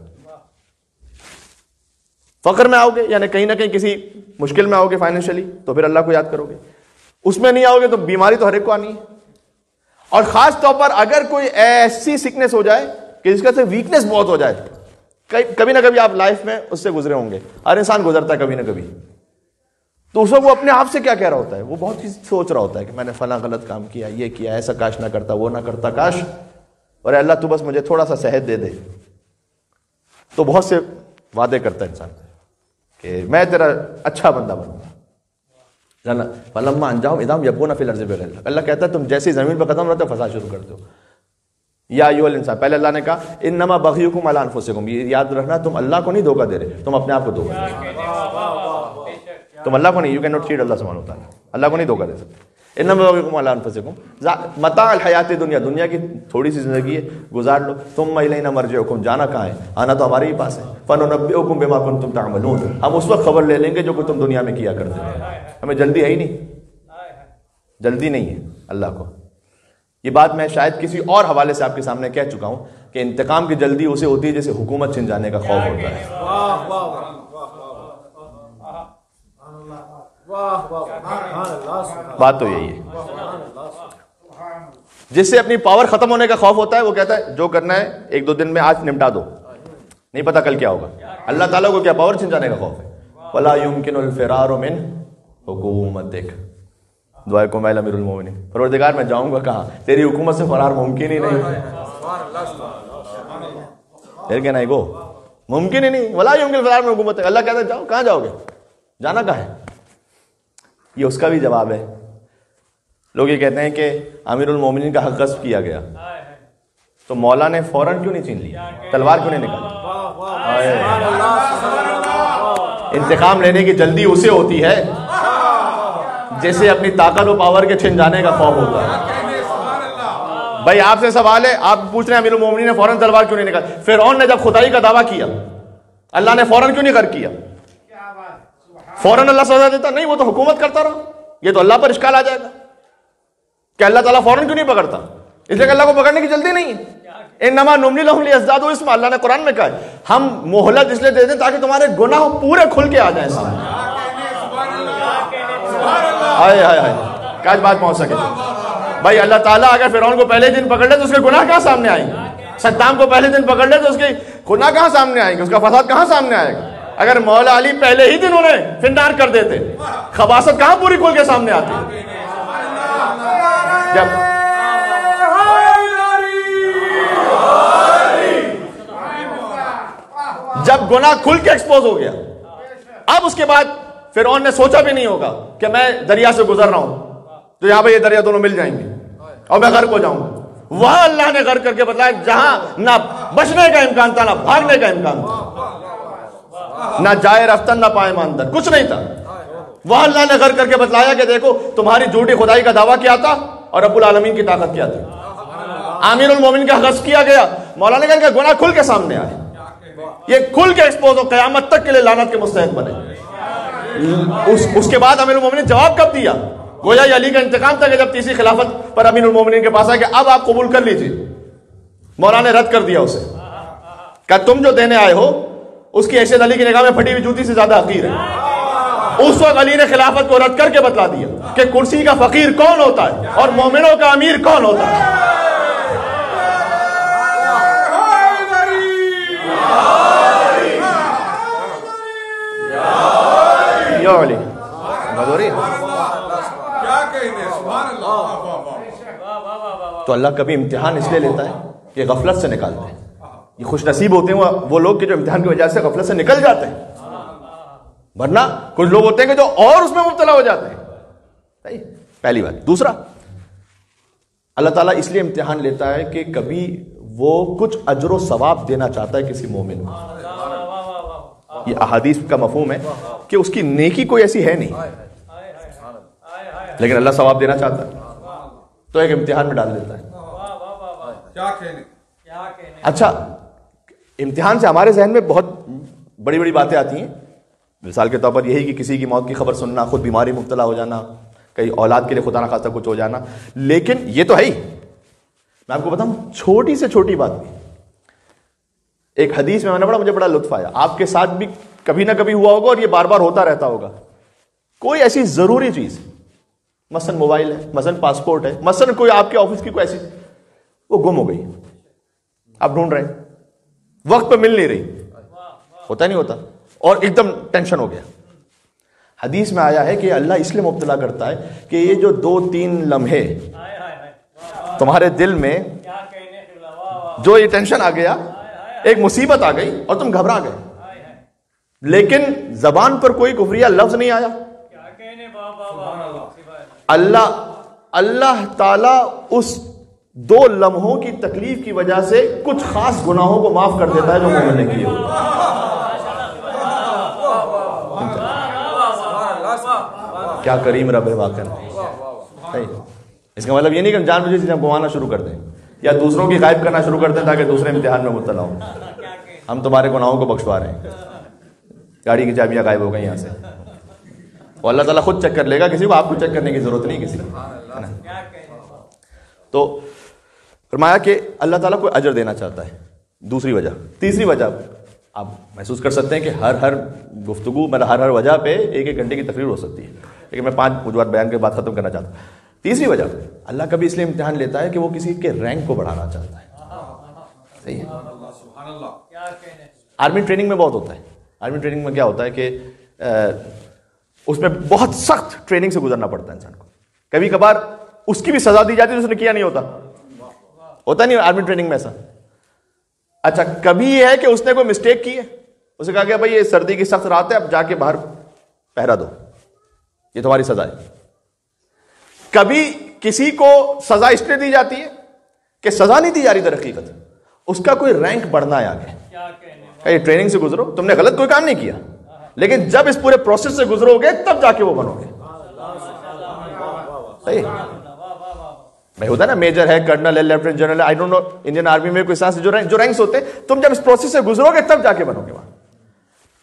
فقر میں آؤ گے یعنی کہیں نہ کہیں کسی مشکل میں آؤ گے فائنینشلی تو پھر اللہ کو یاد کرو گے. اس میں نہیں آؤ گے تو بیماری تو ہر ایک کو آنی ہے. اور خاص طور پر اگر کوئی ایسی سکنس ہو جائے کہ جس کا سے ویکنس بہت ہو جائے، کبھی نہ کبھی آپ لائف میں اس سے گزرے ہوں گے، ہر انسان گزرتا ہے کبھی نہ کبھی. تو اس وقت وہ اپنے آپ سے کیا کہہ رہا ہوتا ہے؟ وہ بہت چیز سوچ رہا ہوتا ہے کہ میں نے فلاں غلط کام کیا، یہ کیا، ایسا کاش نہ کرتا، وہ نہ کرتا، کاش، اور اللہ تو بس مجھے تھوڑا سا صحت دے دے. تو بہت سے وعدے کرتا ہے انسان کہ میں تیرا اچھا بندہ بنوں گا. فَلَمَّا أَنْجَاهُمْ إِذَا هُمْ يَبْغُونَ فِي الْأَرْضِ بِغَيْرِ الْحَقِّ، اللہ کہتا ہے تم جیسے زمین پہ قدم رکھتے ہو فساد شروع کرتے ہو. یا ایھا الانسان، پہلے اللہ نے کہا انما بغیکم علی انفسکم، یہ یاد رکھنا تم اللہ کو نہیں دھوکہ دے رہے، تم اپنے آپ کو دھوکہ دے رہے. تم اللہ کو نہیں، یو کین ناٹ چیٹ اللہ سبحانہ و تعالیٰ، اللہ کو نہیں دھوکہ دے سکتے. انما بغیکم علی انفسکم متاع الحیات دنیا، دنیا کی تھوڑی سی زندگی ہے، گزار لو. ثم الینا مرجعکم، جانا کہاں ہے؟ آنا تو ہمارے ہی پاس ہے. فننبئکم بما کنتم تعملون، ہم اس وقت خبر لے لیں گے جو کہ تم دنیا میں کیا کرتے تھے. ہمیں جلدی ہے ہی نہیں، جلدی نہیں ہے اللہ کو. یہ بات میں شاید کسی اور حوالے سے آپ کے سامنے کہہ چکا ہوں کہ انتقام کی جلدی اسے ہوتی ہے جیسے حکومت چھن جانے کا خوف ہوتا ہے. بات تو یہی ہے. جس سے اپنی پاور ختم ہونے کا خوف ہوتا ہے وہ کہتا ہے جو کرنا ہے 1-2 دن میں آج نمٹا دو، نہیں پتا کل کیا ہوگا. اللہ تعالیٰ کو کیا پاور چھن جانے کا خوف ہے. وَلَا يُمْكِنُ الْفِرَارُ مِنْ حُكُومَتِكَ، دعائے کو امیر المومنین، پروردگار میں جاؤں گا کہاں؟ تیری حکومت سے فرار ممکن ہی نہیں. پھر کہنا ہے گو ممکن ہی نہیں. ولا يمكن الفرار من حکومت، اللہ کہتا ہے جاؤ، کہاں جاؤ گے؟ جانا کہاں ہے؟ یہ اس کا بھی جواب ہے. لوگ یہ کہتے ہیں کہ امیر المومنین کا حق غصب کیا گیا تو مولا نے فوراً کیوں نہیں چھین لیا، تلوار کیوں نہیں نکالی؟ انتقام لینے کی جلدی اسے ہوتی ہے جیسے اپنی طاقت و پاور کے چھن جانے کا خوف ہوتا ہے. بھائی آپ سے سوال ہے، آپ پوچھ رہے ہیں امیر المومنین نے فوراً تلوار کیوں نہیں نکالی؟ فرعون نے جب خدائی کا دعویٰ کیا اللہ نے فوراً کیوں نہیں غرق کیا؟ فوراً اللہ سزا دیتا نہیں، وہ تو حکومت کرتا رہا. یہ تو اللہ پر اشکال آ جائے گا کہ اللہ تعالیٰ فوراً کیوں نہیں پکڑتا؟ اس لیے کہ اللہ کو پکڑنے کی جلدی نہیں ہے. انما نملی لہم لیزدادوا اثما، اللہ نے قرآن میں کہا ہے ہم مہلت اس لیے دے دیں تاکہ تمہارے گناہ پورے کھل کے آ جائیں سامنے. ہائے ہائے ہائے، کاش بات پہنچ سکے. بھائی اللہ تعالیٰ اگر فرعون کو پہلے دن پکڑ لے تو اس کے گناہ کہاں سامنے آئیں گے؟ صدام کو پہلے دن پکڑ لے تو اس کے گناہ کہاں سامنے آئیں گے؟ اس کا فساد کہاں سامنے آئے گا؟ اگر مولا علی پہلے ہی دن انہیں فنار کر دیتے خباثت کہاں پوری کھل کے سامنے آتی؟ جب گناہ کھل کے ایکسپوز ہو گیا، اب اس کے بعد فرعون نے سوچا بھی نہیں ہوگا کہ میں دریا سے گزر رہا ہوں تو یہاں پہ یہ دریا دونوں مل جائیں گے اور میں غرق ہو جاؤں گا. وہاں اللہ نے غرق کر کے بتلایا جہاں نہ بچنے کا امکان تھا، نہ بھاگنے کا امکان تھا، نہ جائے رفتن نہ پائے ماندر، کچھ نہیں تھا. وہاں اللہ نے غر کر کے بتلایا کہ دیکھو تمہاری جھوٹی خدائی کا دعویٰ کیا تھا اور رب العالمین کی طاقت کیا تھی. امیر المومنین کا غصب کیا گیا. مولانا کہا کہ گناہ کھل کے سامنے آئے, یہ کھل کے ایکسپوز ہو, قیامت تک کے لیے لعنت کے مستحق بنے. اس کے بعد امیر المومنین جواب کب دیا؟ گویا یہ علی کا انتقام تھا کہ جب تیسری خلافت پر امیر المومنین کے پاس آئے کہ اب آپ قبول کر لیجیے. مولانا نے رد کر دیا اسے, کہ تم جو دینے آئے ہو اس کی حیثیت علی کی نگاہ میں پھٹی ہوئی جوتی سے زیادہ حقیر ہے. اس وقت علی نے خلافت کو رد کر کے بتلا دیا کہ کرسی کا فقیر کون ہوتا ہے اور مومنوں کا امیر کون ہوتا ہے. تو اللہ کبھی امتحان اس لیے لیتا ہے کہ غفلت سے نکالتے ہیں. یہ خوش نصیب ہوتے ہیں وہ لوگ کہ جو امتحان کی وجہ سے غفلت سے نکل جاتے ہیں, ورنہ کچھ لوگ ہوتے ہیں کہ جو اور اس میں مبتلا ہو جاتے ہیں. پہلی بات. دوسرا, اللہ تعالیٰ اس لیے امتحان لیتا ہے کہ کبھی وہ کچھ اجر و ثواب دینا چاہتا ہے کسی مومن کو. یہ احادیث کا مفہوم ہے کہ اس کی نیکی کوئی ایسی ہے نہیں, لیکن اللہ ثواب دینا چاہتا ہے تو ایک امتحان میں ڈال دیتا ہے. اچھا, امتحان سے ہمارے ذہن میں بہت بڑی بڑی باتیں آتی ہیں. مثال کے طور پر یہی کہ کسی کی موت کی خبر سننا, خود بیماری مبتلا ہو جانا, کئی اولاد کے لیے خدا نہ خواستہ کچھ ہو جانا. لیکن یہ تو ہے ہی. میں آپ کو بتاؤں چھوٹی سے چھوٹی بات بھی. ایک حدیث میں نے پڑھا, مجھے بڑا لطف آیا. آپ کے ساتھ بھی کبھی نہ کبھی ہوا ہوگا اور یہ بار بار ہوتا رہتا ہوگا. کوئی ایسی ضروری چیز, مثلا موبائل ہے, مثلا پاسپورٹ ہے, مثلا کوئی آپ کے آفس کی کوئی ایسی, وہ گم ہو گئی, آپ ڈھونڈ رہے ہیں, وقت پہ مل نہیں رہی, ہوتا نہیں ہوتا, اور ایک دم ٹینشن ہو گیا. حدیث میں آیا ہے کہ اللہ اس لیے مبتلا کرتا ہے کہ یہ جو 2-3 لمحے تمہارے دل میں جو یہ ٹینشن آ گیا, ایک مصیبت آ گئی اور تم گھبرا گئے, لیکن زبان پر کوئی کفریہ لفظ نہیں آیا. اللہ تعالیٰ اس 2 لمحوں کی تکلیف کی وجہ سے کچھ خاص گناہوں کو معاف کر دیتا ہے جو مومن نے کیے ہوئے. کیا کریم رب ہے واقعا. اس کا مطلب یہ نہیں کہ ہم جان بوجھ چیزیں گوانا شروع کر دیں یا دوسروں کی غائب کرنا شروع کر دیں تاکہ دوسرے امتحان میں مبتلا ہوں. ہم تمہارے گناہوں کو بخشوا رہے ہیں. گاڑی کی چابیاں غائب ہو گئی یہاں سے, اور اللہ تعالیٰ خود چیک کر لے گا, کسی کو آپ کو چیک کرنے کی ضرورت نہیں کسی کو. تو فرمایا کہ اللہ تعالیٰ کو اجر دینا چاہتا ہے. دوسری وجہ. تیسری وجہ, آپ محسوس کر سکتے ہیں کہ ہر گفتگو مطلب ہر وجہ پہ 1-1 گھنٹے کی تقریر ہو سکتی ہے, لیکن میں 5 وجوہات بیان کے بعد ختم کرنا چاہتا ہوں. تیسری وجہ, اللہ کبھی اس لیے امتحان لیتا ہے کہ وہ کسی کے رینک کو بڑھانا چاہتا ہے. صحیح ہے. آرمی ٹریننگ میں بہت ہوتا ہے. آرمی ٹریننگ میں کیا ہوتا ہے کہ اس میں بہت سخت ٹریننگ سے گزرنا پڑتا ہے انسان کو. کبھی کبھار اس کی بھی سزا دی جاتی ہے جو اس نے کیا نہیں ہوتا نہیں آرمی ٹریننگ میں ایسا. اچھا, کبھی یہ ہے کہ اس نے کوئی مسٹیک کی ہے, اسے کہا کہ بھائی یہ سردی کی سخت رات ہے, اب جا کے باہر پہرا دو, یہ تمہاری سزا ہے. کبھی کسی کو سزا اس لیے دی جاتی ہے کہ سزا نہیں دی جا رہی در حقیقت, اس کا کوئی رینک بڑھنا ہے آگے. یہ ٹریننگ سے گزرو, تم نے غلط کوئی کام نہیں کیا, لیکن جب اس پورے پروسیس سے گزرو گے تب جا کے وہ بنو گے. صحیح بھائی, ہوتا ہے نا میجر ہے, کرنل ہے, لیفٹیننٹ جنرل ہے, I don't know Indian army میں کوئی سانس جو رینکس ہوتے ہیں, تم جب اس پروسیس سے گزرو گے تب جا کے بنو گے وہاں.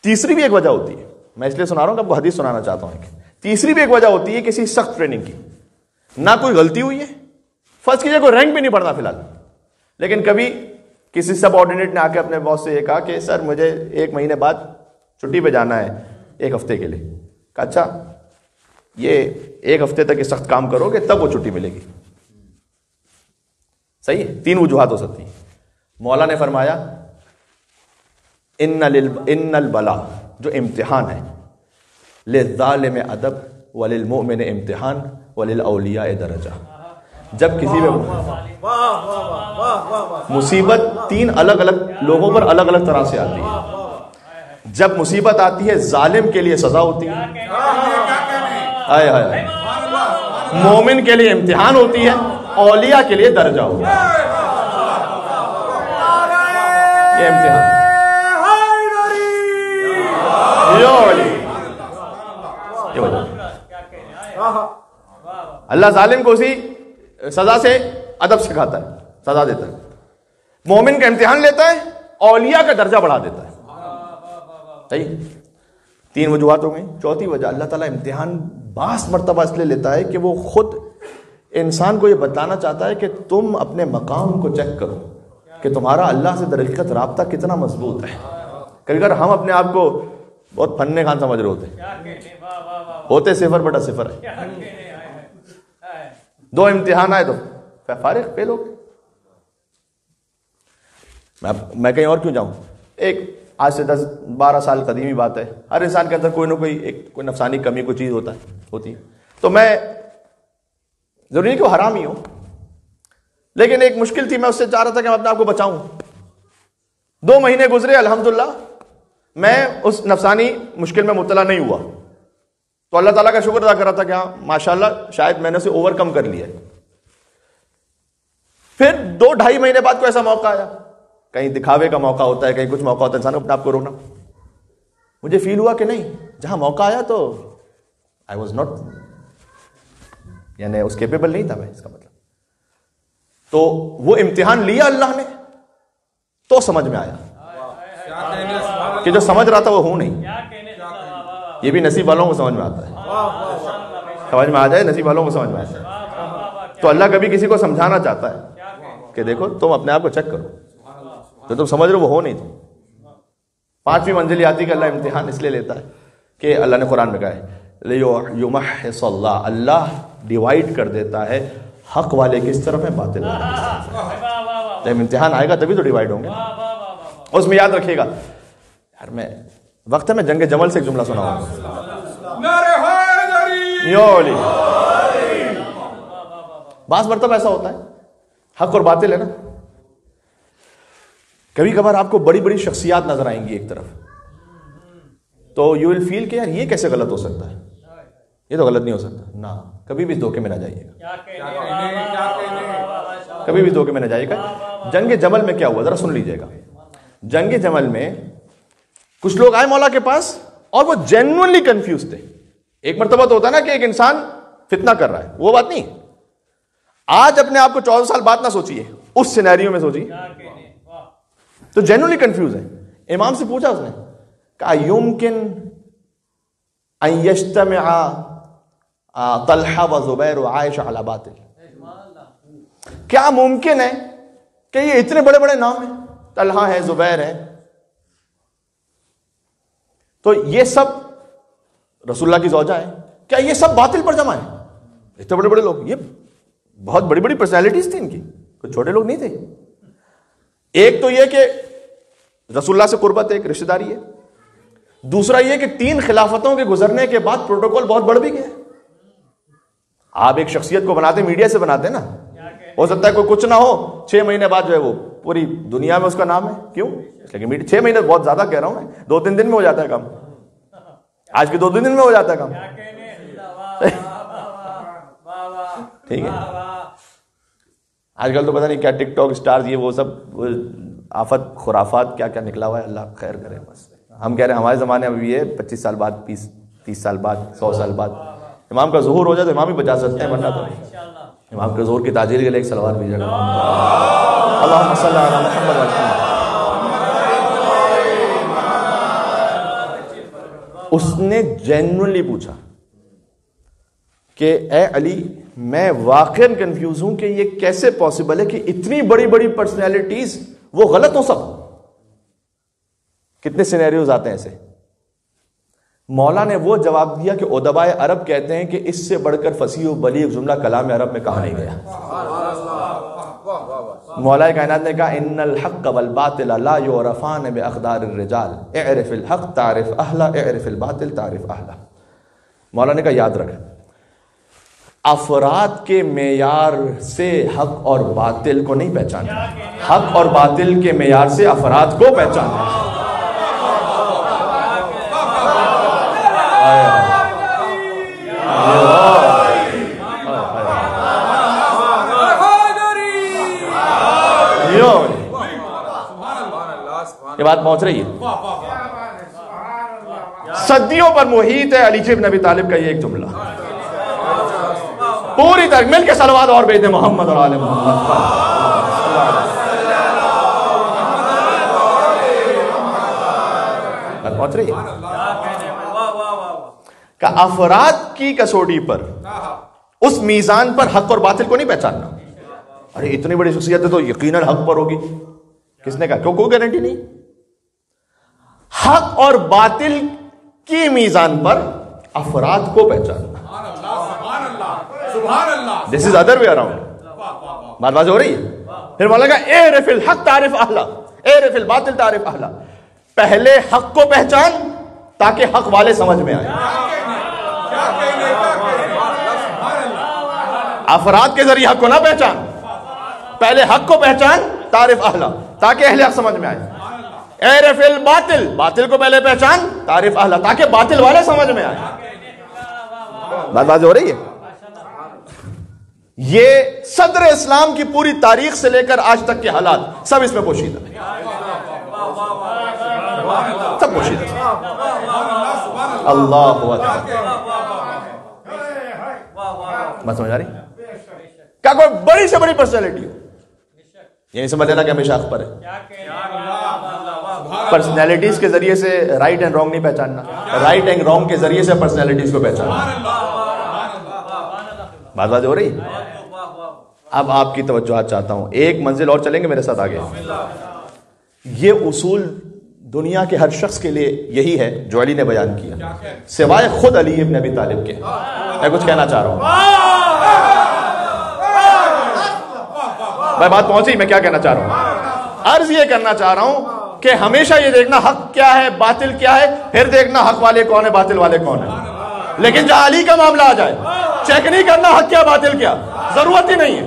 تیسری بھی ایک وجہ ہوتی ہے, میں اس لیے سنا رہا ہوں کہ آپ کو حدیث سنانا چاہتا ہوں. تیسری بھی ایک وجہ ہوتی ہے کسی سخت ٹریننگ کی. نہ کوئی غلطی ہوئی ہے, فرض کیجیے کوئی رینک بھی نہیں بڑھنا فی الحال, لیکن کبھی کسی سب آرڈینیٹ نے آ کے اپنے باس سے یہ کہا کہ سر مجھے 1 مہینے بعد چھٹی پہ جانا ہے 1 ہفتے کے لیے. کہا اچھا, یہ 1 ہفتے تک یہ سخت کام کرو گے تب وہ چھٹی ملے گی. صحیح ہے. 3 وجوہات ہو سکتی ہیں. مولا نے فرمایا ان البلا, جو امتحان ہے, للظالم ادب وللمؤمن امتحان وللاولیاء درجہ. جب کسی میں مصیبت 3 الگ الگ لوگوں پر الگ الگ طرح سے آتی ہے. جب مصیبت آتی ہے ظالم کے لیے سزا ہوتی ہے, ہائے ہائے, مومن کے لیے امتحان ہوتی ہے, اولیاء کے لیے درجہ ہوتا ہے. یہ امتحان یہ وجہ اللہ ظالم کو اسی سزا سے ادب سکھاتا ہے، سزا دیتا ہے. مومن کا امتحان لیتا ہے، اولیاء کا درجہ بڑھا دیتا ہے. صحیح؟ 3 وجوہات ہو گئی. چوتھی وجہ، اللہ تعالیٰ امتحان بعض مرتبہ اس لیے لیتا ہے کہ وہ خود انسان کو یہ بتانا چاہتا ہے کہ تم اپنے مقام کو چیک کرو کہ تمہارا اللہ سے در حقیقت رابطہ کتنا مضبوط ہے. کبھی کبھار ہم اپنے آپ کو بہت فن خان سمجھ رہے ہوتے صفر بٹا صفر ہے. 2 امتحان آئے تو فارغ فیل ہو گئے. میں کہیں اور کیوں جاؤں. ایک آج سے 10-12 سال قدیمی بات ہے، ہر انسان کے اندر کوئی نہ کوئی نفسانی کمی کوئی چیز ہوتی ہے. تو میں ضروری نہیں کہ وہ حرام ہی ہو، لیکن ایک مشکل تھی، میں اس سے چاہ رہا تھا کہ میں اپنے آپ کو بچاؤں. 2 مہینے گزرے، الحمدللہ میں اس نفسانی مشکل میں مبتلا نہیں ہوا. تو اللہ تعالیٰ کا شکر ادا کر رہا تھا کہ ہاں ماشاءاللہ شاید میں نے اسے اوور کم کر لیا ہے. پھر 2-2.5 مہینے بعد کوئی ایسا موقع آیا، کہیں دکھاوے کا موقع ہوتا ہے، کہیں کچھ موقع ہوتا ہے، انسان کو اپنے آپ کو روکنا. مجھے فیل ہوا کہ نہیں، جہاں موقع آیا تو آئی واز ناٹ، یعنی اس کیپیبل نہیں تھا میں، اس کا مطلب. تو وہ امتحان لیا اللہ نے تو سمجھ میں آیا کہ جو سمجھ رہا تھا وہ ہوں نہیں. یہ بھی نصیب والوں کو سمجھ میں آتا ہے، سمجھ میں آ جائے نصیب والوں کو سمجھ میں آتا ہے. تو اللہ کبھی کسی کو سمجھانا چاہتا ہے کہ دیکھو تم اپنے آپ کو چیک کرو، تو تم سمجھ رہے ہو وہ ہو نہیں. تم 5ویں منزل آتی کہ اللہ امتحان اس لیے لیتا ہے کہ اللہ نے قرآن میں کہا ہے لیمحص اللہ، اللہ ڈیوائڈ کر دیتا ہے حق والے کس طرف ہے، باطل والے کس طرف ہے. جب امتحان آئے گا تبھی تو ڈیوائڈ ہوں گے. اس میں یاد رکھیے گا یار، میں وقت ہے میں جنگ جمل سے ایک جملہ سناؤں گا. بعض مرتبہ ایسا ہوتا ہے، حق اور باطل ہے نا، کبھی کبھار آپ کو بڑی بڑی شخصیات نظر آئیں گی ایک طرف، تو یو ول فیل کہ یار یہ کیسے غلط ہو سکتا ہے، یہ تو غلط نہیں ہو سکتا. نہ، کبھی بھی دھوکے میں نہ جائیے گا، کبھی بھی دھوکے میں نہ جائیے گا. جنگ جمل میں کیا ہوا ذرا سن لیجئے گا. جنگ جمل میں کچھ لوگ آئے مولا کے پاس اور وہ جینوئنلی کنفیوز تھے. ایک مرتبہ تو ہوتا ہے نا کہ ایک انسان فتنہ کر رہا ہے، وہ بات نہیں. آج اپنے آپ کو 14 سال بعد نہ سوچیے، اس سینیریو میں سوچیے. تو جینوئنلی کنفیوز ہے. امام سے پوچھا اس نے، کہا یمکن ان یجتمع طلحہ و زبیر و عائشہ علی باطل، کیا ممکن ہے کہ یہ اتنے بڑے بڑے نام ہیں، طلحہ ہے، زبیر ہے، تو یہ سب رسول اللہ کی زوجہ ہے، کیا یہ سب باطل پر جمع ہے؟ اتنے بڑے بڑے لوگ، یہ بہت بڑی بڑی پرسنالٹیز تھی ان کی، کوئی چھوٹے لوگ نہیں تھے. ایک تو یہ کہ رسول اللہ سے قربت، ایک رشتہ داری ہے. دوسرا یہ کہ 3 خلافتوں کے گزرنے کے بعد پروٹوکول بہت بڑھ بھی گیا. آپ ایک شخصیت کو بناتے میڈیا سے بناتے نا، ہو سکتا ہے کوئی کچھ نہ ہو، 6 مہینے بعد جو ہے وہ پوری دنیا میں اس کا نام ہے. کیوں؟ لیکن 6 مہینے بہت زیادہ کہہ رہا ہوں میں، 2-3 دن میں ہو جاتا ہے کام. آج کے 2 دن میں ہو جاتا ہے کام. ٹھیک ہے. آج کل تو پتہ نہیں کیا ٹک ٹاک اسٹارز، یہ وہ سب آفت خرافات کیا کیا نکلا ہوا ہے، اللہ خیر کرے. بس ہم کہہ رہے ہیں ہمارے زمانے میں بھی ہے 25 سال بعد، 30 سال بعد، 100 سال بعد امام کا ظہور ہو جائے تو امام ہی بچا سکتے ہیں، ورنہ تو امام کے ظہور کی تاجیل کے لیے ایک صلوات بھیجے گا. اللہم صلی علی محمد و محمد. اس نے جینوئنلی پوچھا کہ اے علی، میں واقعاً کنفیوز ہوں کہ یہ کیسے پاسبل ہے کہ اتنی بڑی بڑی پرسنالٹیز وہ غلط ہو سب. کتنے سینیریوز آتے ہیں ایسے. مولا نے وہ جواب دیا کہ ادبائے عرب کہتے ہیں کہ اس سے بڑھ کر فصیح و بلیغ جملہ کلام عرب میں کہا نہیں گیا. مولا کائنات نے کہا ان الحق والباطل لا یعرفان باقدار الرجال، اعرف الحق تعرف اہلا، اعرف الباطل تعرف اہلا. مولا نے کہا یاد رکھ، افراد کے معیار سے حق اور باطل کو نہیں پہچانا، حق اور باطل کے معیار سے افراد کو پہچانا. یہ بات پہنچ رہی ہے. صدیوں پر محیط ہے علی بن ابی طالب کا یہ ایک جملہ. پوری طرح مل کے صلوات اور بھیج دیں محمد اور آل محمد پر. پہنچ رہی ہے کہ افراد کی کسوٹی پر اس میزان پر حق اور باطل کو نہیں پہچاننا. ارے اتنی بڑی شخصیت ہے تو یقیناً حق پر ہوگی. کس نے کہا؟ کیوں؟ کوئی گارنٹی نہیں. حق اور باطل کی میزان پر افراد کو پہچاننا. دس از ادر وے اراؤنڈ. بات واضح ہو رہی ہے؟ پھر مولا کہا اعرف الحق تعرف اہلہ، اعرف الباطل تعرف اہلہ. پہلے حق کو پہچان تاکہ حق والے سمجھ میں آئے. افراد کے ذریعے حق کو نہ پہچان، پہلے حق کو پہچان تعرف اہلہ تاکہ اہل حق سمجھ میں آئے. اعرف الباطل، باطل کو پہلے پہچان تعرف اہلہ تاکہ باطل والے سمجھ میں آئے. بات واضح ہو رہی ہے؟ یہ صدر اسلام کی پوری تاریخ سے لے کر آج تک کے حالات سب اس میں پوشیدہ ہیں، سب پوشیدہ ہیں. اللہ اکبر. بات سمجھ آ رہی؟ کیا کوئی بڑی سے بڑی پرسنالٹی ہو، یعنی سمجھ لینا کہ ہمیشہ حق پر ہے. پرسنالٹیز کے ذریعے سے رائٹ اینڈ رانگ نہیں پہچاننا، رائٹ اینڈ رانگ کے ذریعے سے پرسنالٹیز کو پہچاننا. بات بات ہو رہی. اب آپ کی توجہات چاہتا ہوں، ایک منزل اور چلیں گے میرے ساتھ آگے. یہ اصول دنیا کے ہر شخص کے لیے یہی ہے جو علی نے بیان کیا، سوائے خود علی ابن ابی طالب کے. میں کچھ کہنا چاہ رہا ہوں بھائی، بات پہنچی؟ میں کیا کہنا چاہ رہا ہوں؟ عرض یہ کرنا چاہ رہا ہوں کہ ہمیشہ یہ دیکھنا حق کیا ہے باطل کیا ہے، پھر دیکھنا حق والے کون ہے باطل والے کون ہیں. لیکن جہاں علی کا معاملہ آ جائے چیک نہیں کرنا حق کیا باطل کیا، ضرورت ہی نہیں ہے.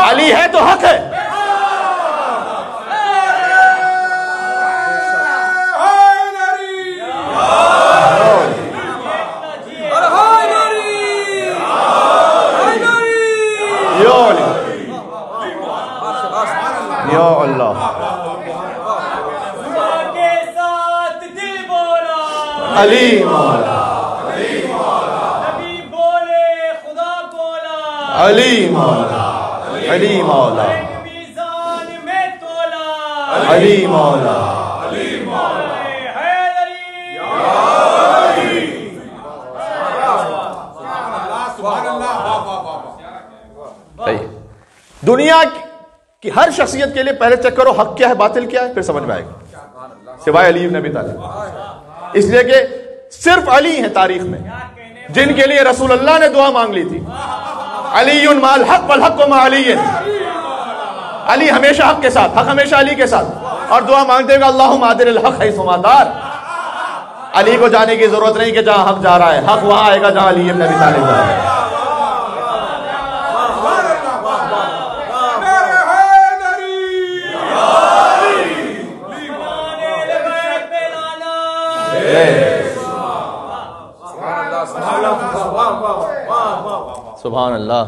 علی ہے تو حق ہے. یا اللہ علی مولا، نبی بولے خدا بولا، علی مولا، علی مولا، میزان میں تولا، علی مولا، علی مولا، حیدری. دنیا کی ہر شخصیت کے لیے پہلے چیک کرو حق کیا ہے باطل کیا ہے، پھر سمجھ میں آئے گا، سوائے علی بن ابی طالب. اس لیے کہ صرف علی ہیں تاریخ میں جن کے لیے رسول اللہ نے دعا مانگ لی تھی، علی مع الحق والحق مع علی. علی ہمیشہ حق کے ساتھ، حق ہمیشہ علی کے ساتھ. اور دعا مانگتے ہوئے اللہم آدر الحق حیث ما دار. علی کو جانے کی ضرورت نہیں کہ جہاں حق جا رہا ہے، حق وہاں آئے گا جہاں علی بن ابی طالب جا رہا ہے. سبحان اللہ.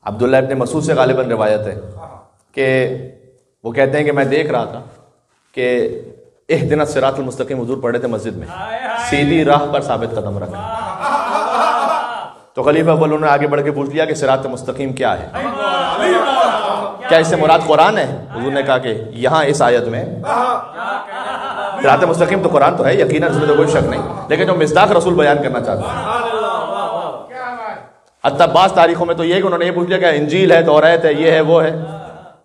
عبداللہ ابن مسعود سے غالباً روایت ہے کہ وہ کہتے ہیں کہ میں دیکھ رہا تھا کہ اہدنا الصراط المستقیم حضور پڑھے تھے مسجد میں، سیدھی راہ پر ثابت قدم رکھا. تو خلیفہ اول نے آگے بڑھ کے پوچھ لیا کہ صراط مستقیم کیا ہے، کیا اس سے مراد قرآن ہے؟ حضور نے کہا کہ یہاں اس آیت میں صراط مستقیم تو قرآن تو ہے یقیناً، اس میں تو کوئی شک نہیں، لیکن جو مصداق رسول بیان کرنا چاہتا ہے. حتیٰ بعض تاریخوں میں تو یہ کہ انہوں نے یہ پوچھ لیا کہ انجیل ہے، توریت ہے، یہ ہے وہ ہے،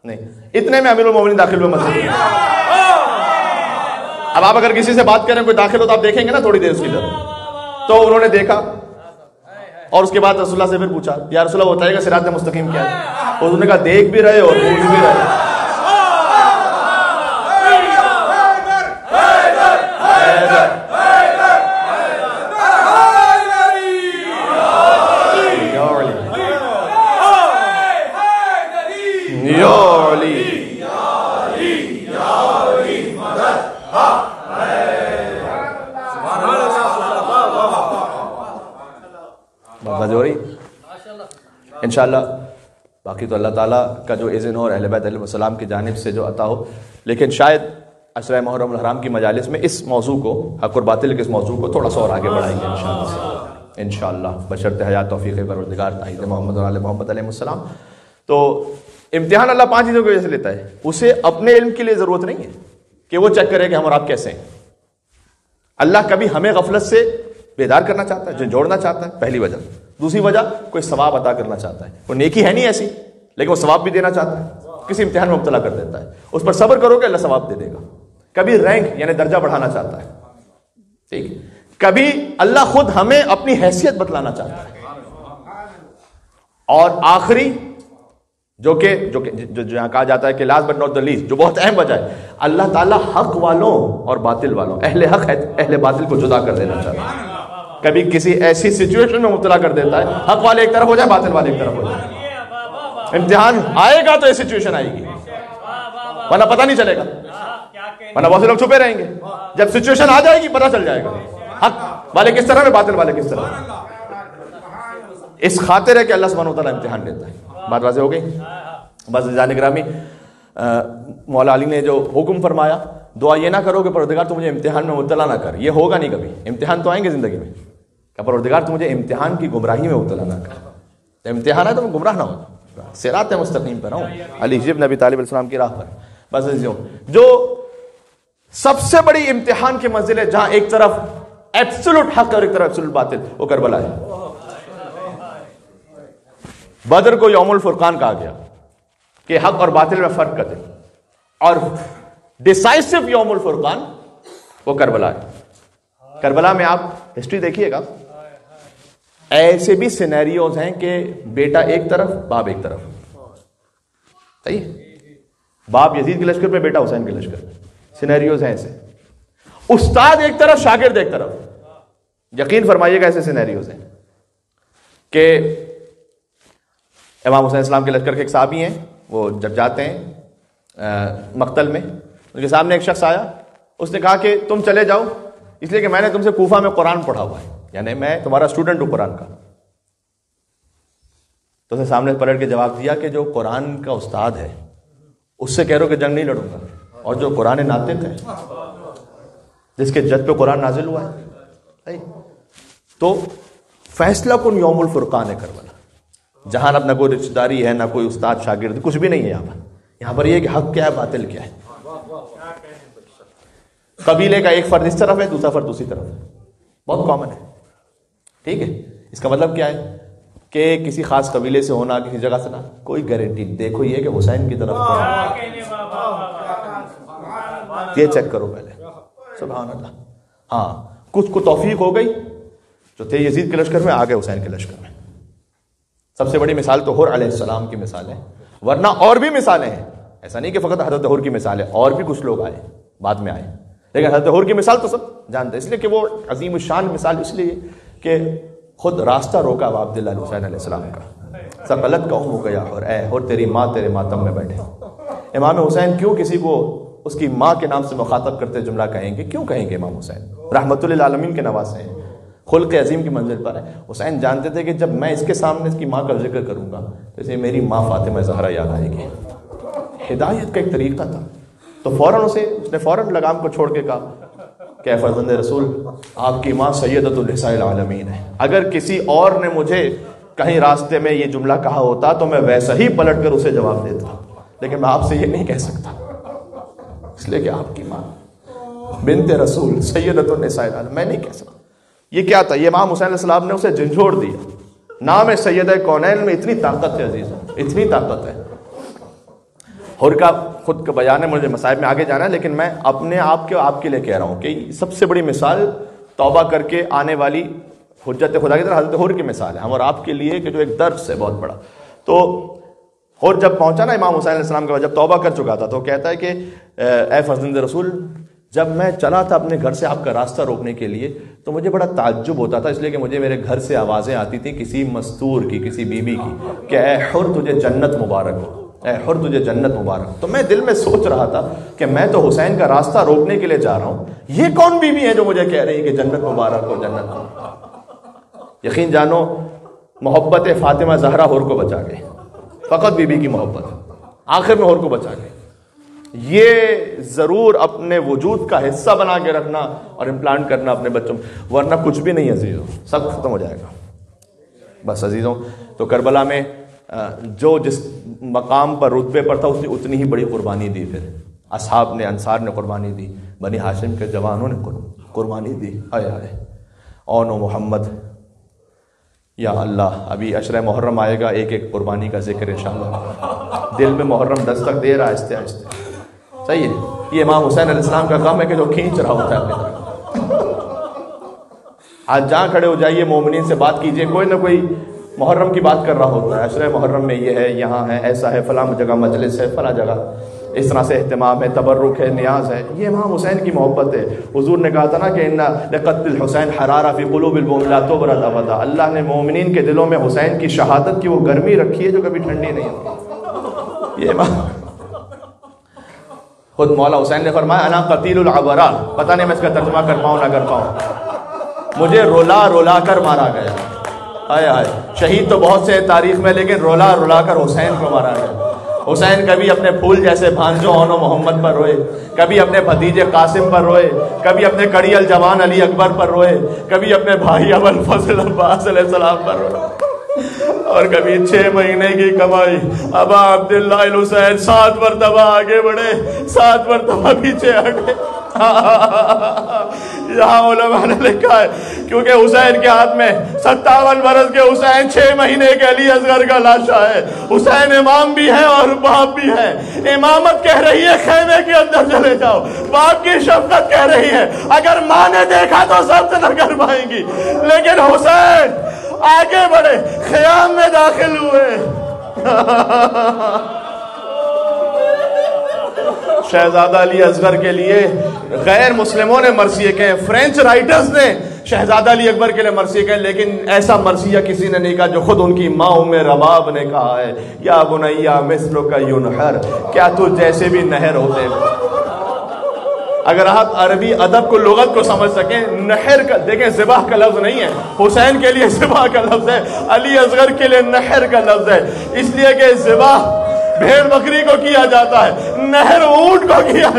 نہیں. اتنے میں امیر المومنین داخل ہوئے مسجد میں. اب آپ اگر کسی سے بات کریں کوئی داخل ہو تو آپ دیکھیں گے نا تھوڑی دیر اس کی طرف. تو انہوں نے دیکھا اور اس کے بعد رسول اللہ سے پھر پوچھا یا رسول اللہ بتائیے گا صراط مستقیم کیا ہے؟ اور انہوں نے کہا دیکھ بھی رہے اور پوچھ بھی رہے. انشاءاللہ باقی تو اللہ تعالیٰ کا جو اذن ہو اور اہل بیت علیہ السلام کی جانب سے جو عطا ہو، لیکن شاید عشرہ محرم الحرام کی مجالس میں اس موضوع کو، حق اور باطل کے اس موضوع کو تھوڑا سا اور آگے بڑھائیں گے انشاءاللہ. انشاءاللہ بشرط حیات توفیق پروردگار تائید محمد اور آل محمد علیہ السلام۔ تو امتحان اللہ 5 چیزوں کی وجہ سے لیتا ہے۔ اسے اپنے علم کے لیے ضرورت نہیں ہے کہ وہ چیک کرے کہ ہم اور آپ کیسے ہیں۔ اللہ کبھی ہمیں غفلت سے بیدار کرنا چاہتا ہے، جوڑنا چاہتا ہے، پہلی وجہ۔ دوسری وجہ کوئی ثواب عطا کرنا چاہتا ہے، وہ نیکی ہے نہیں ایسی لیکن وہ ثواب بھی دینا چاہتا ہے، کسی امتحان میں مبتلا کر دیتا ہے، اس پر صبر کرو کہ اللہ ثواب دے دے گا۔ کبھی رینک یعنی درجہ بڑھانا چاہتا ہے، ٹھیک، کبھی اللہ خود ہمیں اپنی حیثیت بتلانا چاہتا ہے، اور آخری جو یہاں کہا جاتا ہے کہ last but not the least, جو بہت اہم وجہ ہے، اللہ تعالیٰ حق والوں اور باطل والوں، اہل حق ہے اہل باطل کو جدا کر دینا چاہتا ہے۔ کبھی کسی ایسی سچویشن میں مبتلا کر دیتا ہے، حق والے ایک طرف ہو جائے، باطل والے ایک طرف ہو جائے۔ امتحان آئے گا تو یہ سچویشن آئے گی، ورنہ پتہ نہیں چلے گا، ورنہ بہت سے لوگ چھپے رہیں گے۔ جب سچویشن آ جائے گی پتہ چل جائے گا حق والے کس طرح ہے، باطل والے کس طرح ہے۔ اس خاطر ہے کہ اللہ سبحانہ وتعالیٰ امتحان لیتا ہے۔ بات واضح ہو گئی؟ بس عزیزان گرامی، مولا علی نے جو حکم فرمایا، دعا یہ نہ کرو کہ پروردگار تو مجھے امتحان میں مبتلا نہ کر، یہ ہوگا نہیں کبھی۔ امتحان تو آئیں گے زندگی میں، کہ پروردگار تو مجھے امتحان کی گمراہی میں مبتلا نہ کر۔ جب امتحان ہے تو میں گمراہ نہ ہوں، صراط مستقیم پر ہوں، علی ابن ابی طالب علیہ السلام کی راہ پر۔ بس عزیزوں، جو سب سے بڑی امتحان کی منزل ہے، جہاں ایک طرف ایبسولوٹ حق اور ایک طرف ایبسولوٹ باطل، وہ کربلا ہے۔ بدر کو یوم الفرقان کہا گیا کہ حق اور باطل میں فرق کر دے، اور ڈیسائسو یوم الفرقان وہ کربلا ہے۔ کربلا میں آپ ہسٹری دیکھیے گا، ایسے بھی سینیریوز ہیں کہ بیٹا ایک طرف، باپ ایک طرف، صحیح ہے، باپ یزید کے لشکر پہ، بیٹا حسین کے لشکر پہ، سینیریوز ہیں ایسے، استاد ایک طرف، شاگرد ایک طرف۔ یقین فرمائیے گا ایسے سینیریوز ہیں کہ امام حسین السلام کے لشکر کے ایک صحابی ہیں، وہ جب جاتے ہیں مقتل میں، ان کے سامنے ایک شخص آیا، اس نے کہا کہ تم چلے جاؤ، اس لیے کہ میں نے تم سے کوفہ میں قرآن پڑھا ہوا ہے، یعنی میں تمہارا اسٹوڈنٹ ہوں قرآن کا۔ تو اس نے سامنے پلٹ کے جواب دیا کہ جو قرآن کا استاد ہے اس سے کہہ رہو کہ جنگ نہیں لڑوں گا، اور جو قرآن ناطق ہے، جس کے جد پہ قرآن نازل ہوا ہے، تو فیصلہ کن یوم الفرقان ہے کربلا، جہاں اب نہ کوئی رشتہ داری ہے، نہ کوئی استاد شاگرد، کچھ بھی نہیں ہے یہاں پر یہ ہے کہ حق کیا ہے، باطل کیا ہے۔ قبیلے کا ایک فرد اس طرف ہے، دوسرا فرد دوسری طرف ہے، بہت کامن ہے، ٹھیک ہے۔ اس کا مطلب کیا ہے کہ کسی خاص قبیلے سے ہونا، کسی جگہ سے نہ، کوئی گارنٹی دیکھو یہ کہ حسین کی طرف یہ چیک کرو پہلے، سبحان اللہ۔ ہاں، کچھ کو توفیق ہو گئی، جو تھے یزید کے لشکر میں، آگے حسین کے لشکر میں۔ سب سے بڑی مثال تو حر علیہ السلام کی مثال ہے، ورنہ اور بھی مثالیں ہیں، ایسا نہیں کہ فقط حضرت حر کی مثال ہے، اور بھی کچھ لوگ آئے بعد میں آئے، لیکن حضرت حر کی مثال تو سب جانتے ہیں، اس لیے کہ وہ عظیم الشان مثال اس لیے کہ خود راستہ روکا اب عبداللہ حسین علیہ السلام کا، ثقلت قوم ہو گیا، اور اے حر تیری ماں تیرے ماتم میں بیٹھے۔ امام حسین کیوں کسی کو اس کی ماں کے نام سے مخاطب کرتے جملہ کہیں گے؟ کیوں کہیں گے؟ امام حسین رحمت للعالمین کے نواسے ہیں، خلق عظیم کی منزل پر ہے۔ حسین جانتے تھے کہ جب میں اس کے سامنے اس کی ماں کا ذکر کروں گا تو اسے میری ماں فاطمہ زہرا یاد آئے گی۔ ہدایت کا ایک طریقہ تھا، تو فوراً اس نے فوراً لگام کو چھوڑ کے کہا کہ اے فرزند رسول، آپ کی ماں سیدۃ النساء العالمین ہے، اگر کسی اور نے مجھے کہیں راستے میں یہ جملہ کہا ہوتا تو میں ویسا ہی پلٹ کر اسے جواب دیتا، لیکن میں آپ سے یہ نہیں کہہ سکتا، اس لیے کہ آپ کی ماں بنت رسول سیدۃ النساء العالمین، میں نہیں کہہ سکتا۔ یہ کیا تھا؟ یہ امام حسین علیہ السلام نے اسے جھنجھوڑ دیا۔ نام سید کونین میں اتنی طاقت ہے عزیزوں، اتنی طاقت ہے۔ حر کا خود کا بیان ہے، مجھے مصائب میں آگے جانا ہے، لیکن میں اپنے آپ کے لیے کہہ رہا ہوں کہ سب سے بڑی مثال توبہ کر کے آنے والی حجت خدا کی طرح حضرت حر کی مثال ہے ہم اور آپ کے لیے، کہ جو ایک درس ہے بہت بڑا۔ تو حر جب پہنچا نا امام حسین علیہ السلام کے بعد، جب توبہ کر چکا تھا، تو کہتا ہے کہ اے فرزند رسول، جب میں چلا تھا اپنے گھر سے آپ کا راستہ روکنے کے لیے تو مجھے بڑا تعجب ہوتا تھا، اس لیے کہ مجھے میرے گھر سے آوازیں آتی تھیں کسی مستور کی، کسی بی بی کی، کہ اے حر تجھے جنت مبارک ہو، اے حر تجھے جنت مبارک۔ تو میں دل میں سوچ رہا تھا کہ میں تو حسین کا راستہ روکنے کے لیے جا رہا ہوں، یہ کون بی بی ہے جو مجھے کہہ رہی ہے کہ جنت مبارک ہو، جنت ہو۔ یقین جانو محبت فاطمہ زہرا حر کو بچا گئی، فقط بی بی کی محبت آخر میں حر کو بچا گئی۔ یہ ضرور اپنے وجود کا حصہ بنا کے رکھنا اور امپلانٹ کرنا اپنے بچوں میں، ورنہ کچھ بھی نہیں عزیزوں، سب ختم ہو جائے گا. بس عزیزوں، تو کربلا میں جو جس مقام پر رتبے پر تھا اس نے اتنی ہی بڑی قربانی دی. پھر اصحاب نے، انصار نے قربانی دی، بنی ہاشم کے جوانوں نے قربانی دی. ہائے ہائے اون و محمد. یا اللہ، ابھی عشرہ محرم آئے گا، ایک ایک قربانی کا ذکر انشاءاللہ. دل میں محرم دستک دے رہا ہے آہستہ آہستہ. صحیح ہے، یہ امام حسین علیہ السلام کا کام ہے کہ جو کھینچ رہا ہوتا ہے اپنے طرف. آج جہاں کھڑے ہو جائیے، مومنین سے بات کیجئے، کوئی نہ کوئی محرم کی بات کر رہا ہوتا ہے. عشرہ محرم میں یہ ہے، یہاں ہے، ایسا ہے، فلاں جگہ مجلس ہے، فلاں جگہ اس طرح سے اہتمام ہے، تبرک ہے، نیاز ہے. یہ امام حسین کی محبت ہے. حضور نے کہا تھا نا کہ ان لقتل الحسین حرارہ فی قلوب المؤمنین لا تبرد ابدا. اللہ نے مومنین کے دلوں میں حسین کی شہادت کی وہ گرمی رکھی ہے جو کبھی ٹھنڈی نہیں ہوتی. یہ امام خود مولا حسین نے فرمایا انا قتیل العبرا. پتہ نہیں میں اس کا ترجمہ کر پاؤں نہ کر پاؤں، مجھے رولا رولا کر مارا گیا. ہائے ہائے، شہید تو بہت سے ہیں تاریخ میں، لیکن رولا رولا کر حسین کو مارا گیا. حسین کبھی اپنے پھول جیسے بھانجوں اون و محمد پر روئے، کبھی اپنے بھتیجے قاسم پر روئے، کبھی اپنے کڑی الجوان علی اکبر پر روئے، کبھی اپنے بھائی ابو الفضل عباس علیہ السلام پر روئے، اور کبھی 6 مہینے کی کمائی ابا عبداللہ الحسین 7 مرتبہ آگے بڑھے، 7 مرتبہ پیچھے ہٹے. یہاں علماء نے لکھا ہے کیونکہ حسین کے ہاتھ میں 57 برس کے حسین 6 مہینے کے علی اصغر کا لاشا ہے. حسین امام بھی ہے اور باپ بھی ہے. امامت کہہ رہی ہے خیمے کے اندر چلے جاؤ، باپ کی شفقت کہہ رہی ہے اگر ماں نے دیکھا تو سب نہ کر پائیں گی. لیکن حسین آگے بڑھے، خیام میں داخل ہوئے. شہزادہ علی اصغر کے لیے غیر مسلموں نے مرثیے کہے، فرینچ رائٹرز نے شہزادہ علی اکبر کے لیے مرثیے کہے، لیکن ایسا مرثیہ کسی نے نہیں کہا جو خود ان کی ماں ام رباب نے کہا ہے. یا بنیا مثلک ینحر، کیا تو جیسے بھی نہر ہوتے ہیں. اگر آپ عربی ادب کو، لغت کو سمجھ سکیں، نہر کا دیکھیں، ذبح کا لفظ نہیں ہے، حسین کے لیے ذبح کا لفظ ہے، علی اصغر کے لیے نہر کا لفظ ہے. اس لیے کہ ذبح بھیڑ بکری کو کیا جاتا ہے، نہر اونٹ کو کیا،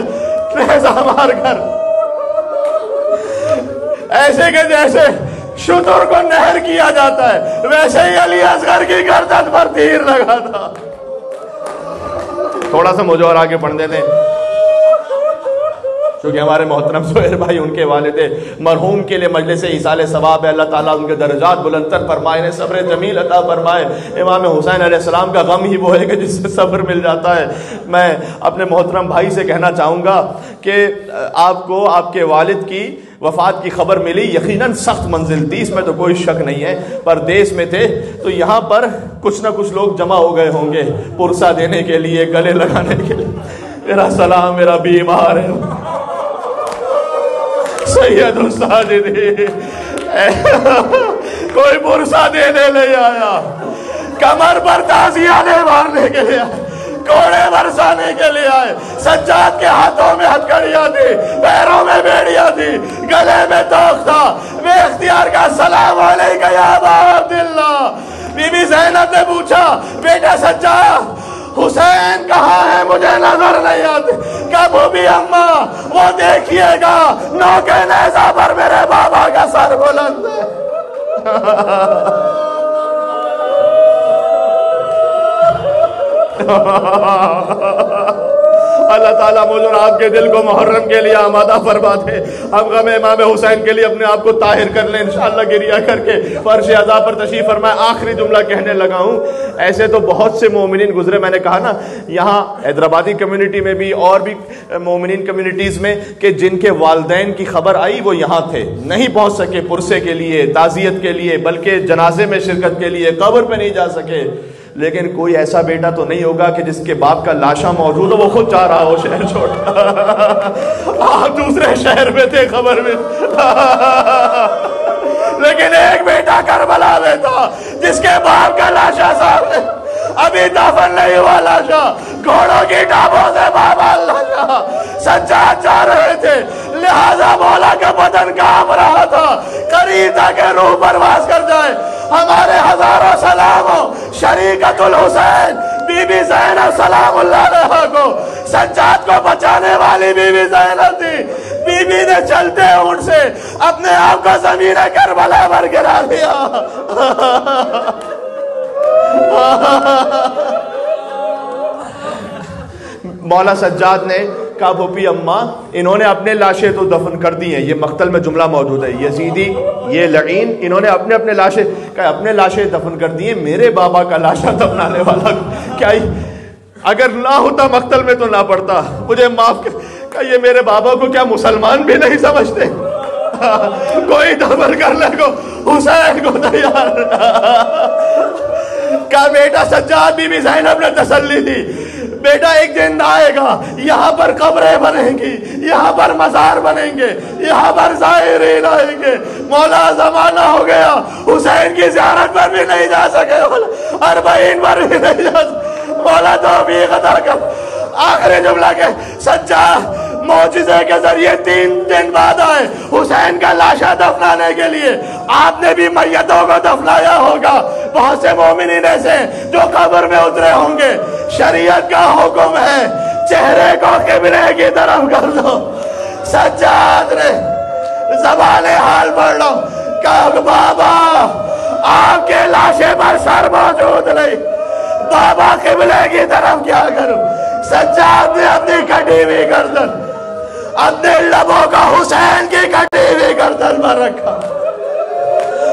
نیزہ مار کر. ایسے کہ جیسے شتر کو نہر کیا جاتا ہے، ویسے ہی علی اصغر کی گردن پر تیر لگا تھا. تھوڑا سا مجھے اور آگے پڑھ دیتے ہیں کیونکہ ہمارے محترم سہیل بھائی ان کے والد مرحوم کے لیے مجلس ایصال ثواب ہے. اللہ تعالیٰ ان کے درجات بلندتر فرمائے، انہیں صبر جمیل عطا فرمائے. امام حسین علیہ السلام کا غم ہی وہ ہے کہ جس سے صبر مل جاتا ہے. میں اپنے محترم بھائی سے کہنا چاہوں گا کہ آپ کو آپ کے والد کی وفات کی خبر ملی، یقیناً سخت منزل تھی، اس میں تو کوئی شک نہیں ہے. پردیس میں تھے تو یہاں پر کچھ نہ کچھ لوگ جمع ہو گئے ہوں گے پرسہ دینے کے لیے، گلے لگانے کے لیے. میرا سلام، میرا بیمار ہے سید الساجدین. کوئی پرسہ دینے لے آیا، کمر پر تازیانے مارنے کے لیے آئے، کوڑے برسانے کے لیے آئے. سجاد کے ہاتھوں میں ہتھکڑیاں تھی، پیروں میں بیڑیاں تھی، گلے میں توق تھا. بے اختیار کا السلام علیکم یا ابا عبداللہ. بی بی زینب نے پوچھا بیٹا سجاد حسین کہاں ہے؟ مجھے نظر نہیں آتے. کبھی بھی اماں وہ دیکھیے گا نوکے نیزہ پر میرے بابا کا سر بلند ہے. اللہ تعالیٰ مجھ اور آپ کے دل کو محرم کے لیے آمادہ فرما دے. ہم غم امام حسین کے لیے اپنے آپ کو طاہر کر لیں انشاءاللہ گریا کر کے. فرش عزا پر تشریف فرمائے. آخری جملہ کہنے لگا ہوں، ایسے تو بہت سے مومنین گزرے، میں نے کہا نا یہاں حیدرآبادی کمیونٹی میں بھی اور بھی مومنین کمیونٹیز میں کہ جن کے والدین کی خبر آئی وہ یہاں تھے، نہیں پہنچ سکے پرسے کے لیے، تعزیت کے لیے، بلکہ جنازے میں شرکت کے لیے، قبر پہ نہیں جا سکے. لیکن کوئی ایسا بیٹا تو نہیں ہوگا کہ جس کے باپ کا لاشا موجود ہو وہ خود چاہ رہا ہو شہر چھوڑ. آپ دوسرے شہر میں تھے خبر میں، لیکن ایک بیٹا کربلا میں تھا جس کے باپ کا لاشا سامنے، ابھی دفن نہیں ہوا لاشا، گھوڑوں کی ٹاپوں سے بابا لاشا. سجاد جا رہے تھے لہذا مولا کا بدن کانپ رہا تھا، قریب تھا کہ روح پرواز کر جائے. ہمارے ہزاروں سلام ہو شریکت الحسین بی بی زینب سلام اللہ علیہ کو سجاد کو بچانے والی بی بی زینب تھی. بی بی نے چلتے اونٹ سے اپنے آپ کو زمین کربلا پر گرا دیا. مولا سجاد نے کہا پھوپھی اماں انہوں نے اپنے لاشیں تو دفن کر دی ہیں. یہ مقتل میں جملہ موجود ہے. یزیدی یہ لعین انہوں نے اپنے لاشیں کہا اپنے لاشیں دفن کر دی ہیں. میرے بابا کا لاشا دفنانے والا کیا اگر نہ ہوتا مقتل میں تو نہ پڑتا. مجھے معاف کر. کہا یہ میرے بابا کو کیا مسلمان بھی نہیں سمجھتے؟ کوئی دفن کرنے کو حسین کو تیار. کہا بیٹا سجاد بی بی زینب نے تسلی دی بیٹا ایک دن آئے گا یہاں پر قبریں بنیں گی, یہاں پر مزار بنیں گے, یہاں پر زائرین آئیں گے. مولا زمانہ ہو گیا حسین کی زیارت پر بھی نہیں جا سکے, اربعین پر بھی نہیں جا سکے. مولا توفیق عطا کر. آخری جملہ کے سجاد معجزے کے ذریعے 3 دن بعد آئے حسین کا لاشا دفنانے کے لیے. آپ نے بھی میتوں کو دفنایا ہوگا. بہت سے مومنین ایسے جو قبر میں اترے ہوں گے. شریعت کا حکم ہے چہرے کو قبلے کی طرف کر دو. سجاد نے زبان حال پڑھ لو کہ بابا آپ کے لاشے پر سر موجود نہیں, بابا قبلے کی طرف کیا کروں. سجاد نے اپنی کٹی ہوئی گردن اپنے لبوں کا حسین کی کٹی ہوئی گردن پر رکھا.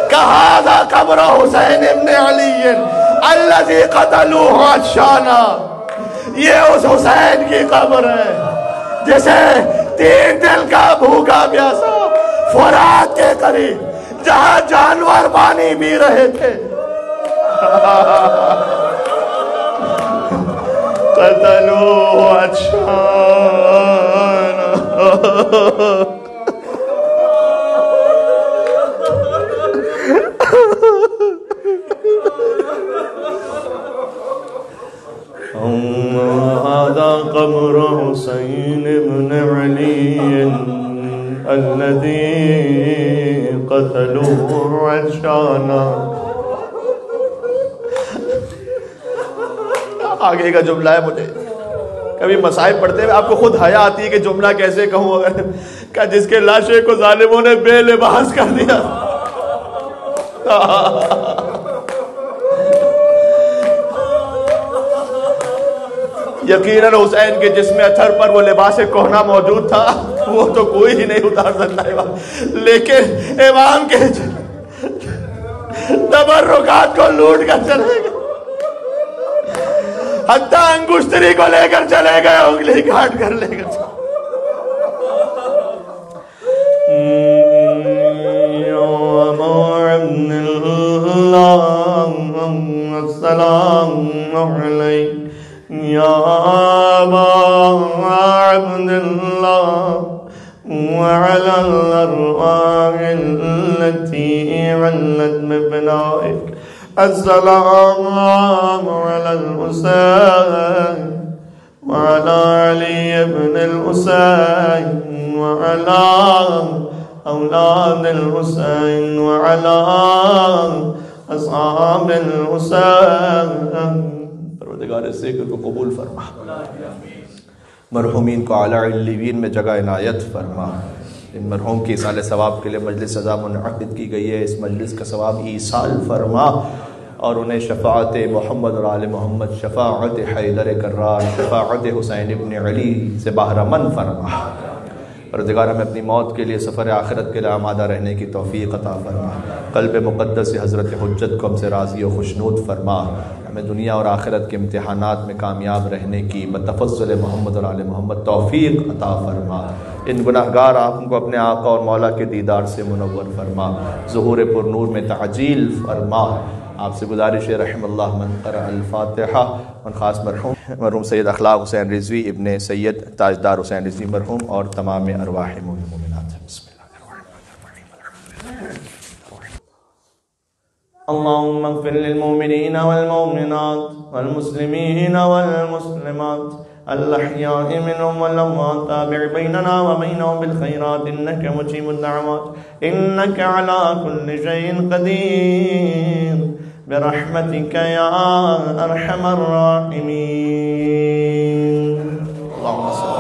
کہا ذا قبر حسین ابن علی الذی قتلوہ عطشانا. یہ اس حسین کی قبر ہے جسے 3 دن کا بھوکا پیاسا فرات کے قریب جہاں جانور پانی پی رہے تھے قتلوہ عطشانا. هذا قبر حسين بن علي الذي قتلوه عطشانا. آگے کا جملہ ہے. مجھے کبھی مصائب پڑھتے ہوئے آپ کو خود حیا آتی ہے کہ جملہ کیسے کہوں. اگر کہ جس کے لاشے کو ظالموں نے بے لباس کر دیا. یقیناً حسین کے جسم اثر پر وہ لباس کہنا موجود تھا, وہ تو کوئی ہی نہیں اتار سکتا امام. لیکن امام کے تبرکات کو لوٹ کر چلے گئے, حتیٰ انگشتری کو لے کر چلے گئے, انگلی کاٹ کر لے کر چلے. السلام علیکم یا ابا عبد اللہ وعلى الأرواح التي علت ببنائك. السلام على الحسين وعلى علي بن الحسين وعلى أولاد الحسين وعلى أصحاب الحسين. پروردگار ذکر کو قبول فرما, مرحومین کو اعلیٰ علیین میں جگہ عنایت فرما. ان مرحوم کی ایصال ثواب کے لیے مجلس سزا منعقد کی گئی ہے, اس مجلس کا ثواب ایصال فرما اور انہیں شفاعت محمد اور آل محمد, شفاعت حیدر کرار, شفاعت حسین ابن علی سے بہرمند فرما. پروردگار ہمیں اپنی موت کے لیے سفر آخرت کے لیے آمادہ رہنے کی توفیق عطا فرما. قلب مقدس حضرت حجت کو ہم سے راضی و خوشنود فرما. ہمیں دنیا اور آخرت کے امتحانات میں کامیاب رہنے کی بتفضل محمد اور آل محمد توفیق عطا فرما. ان گناہگار آپ کو اپنے آقا اور مولا کے دیدار سے منور فرما, ظہور پر نور میں تعجیل فرما. آپ سے گزارش ہے رحم اللہ من قرأ الفاتحہ. اور خاص مرحوم سید اخلاق حسین رضوی ابن سید تاجدار حسین رضوی مرحوم اور تمام ارواح مومنات. بسم اللہ الرحمن الرحیم. اللهم اغفر للمؤمنين والمؤمنات والمسلمين والمسلمات الأحياء منهم والأموات. تابع بيننا وبينهم بالخيرات إنك مجيب الدعوات إنك على كل شيء قدير. برحمتك يا أرحم الراحمين. اللهم صل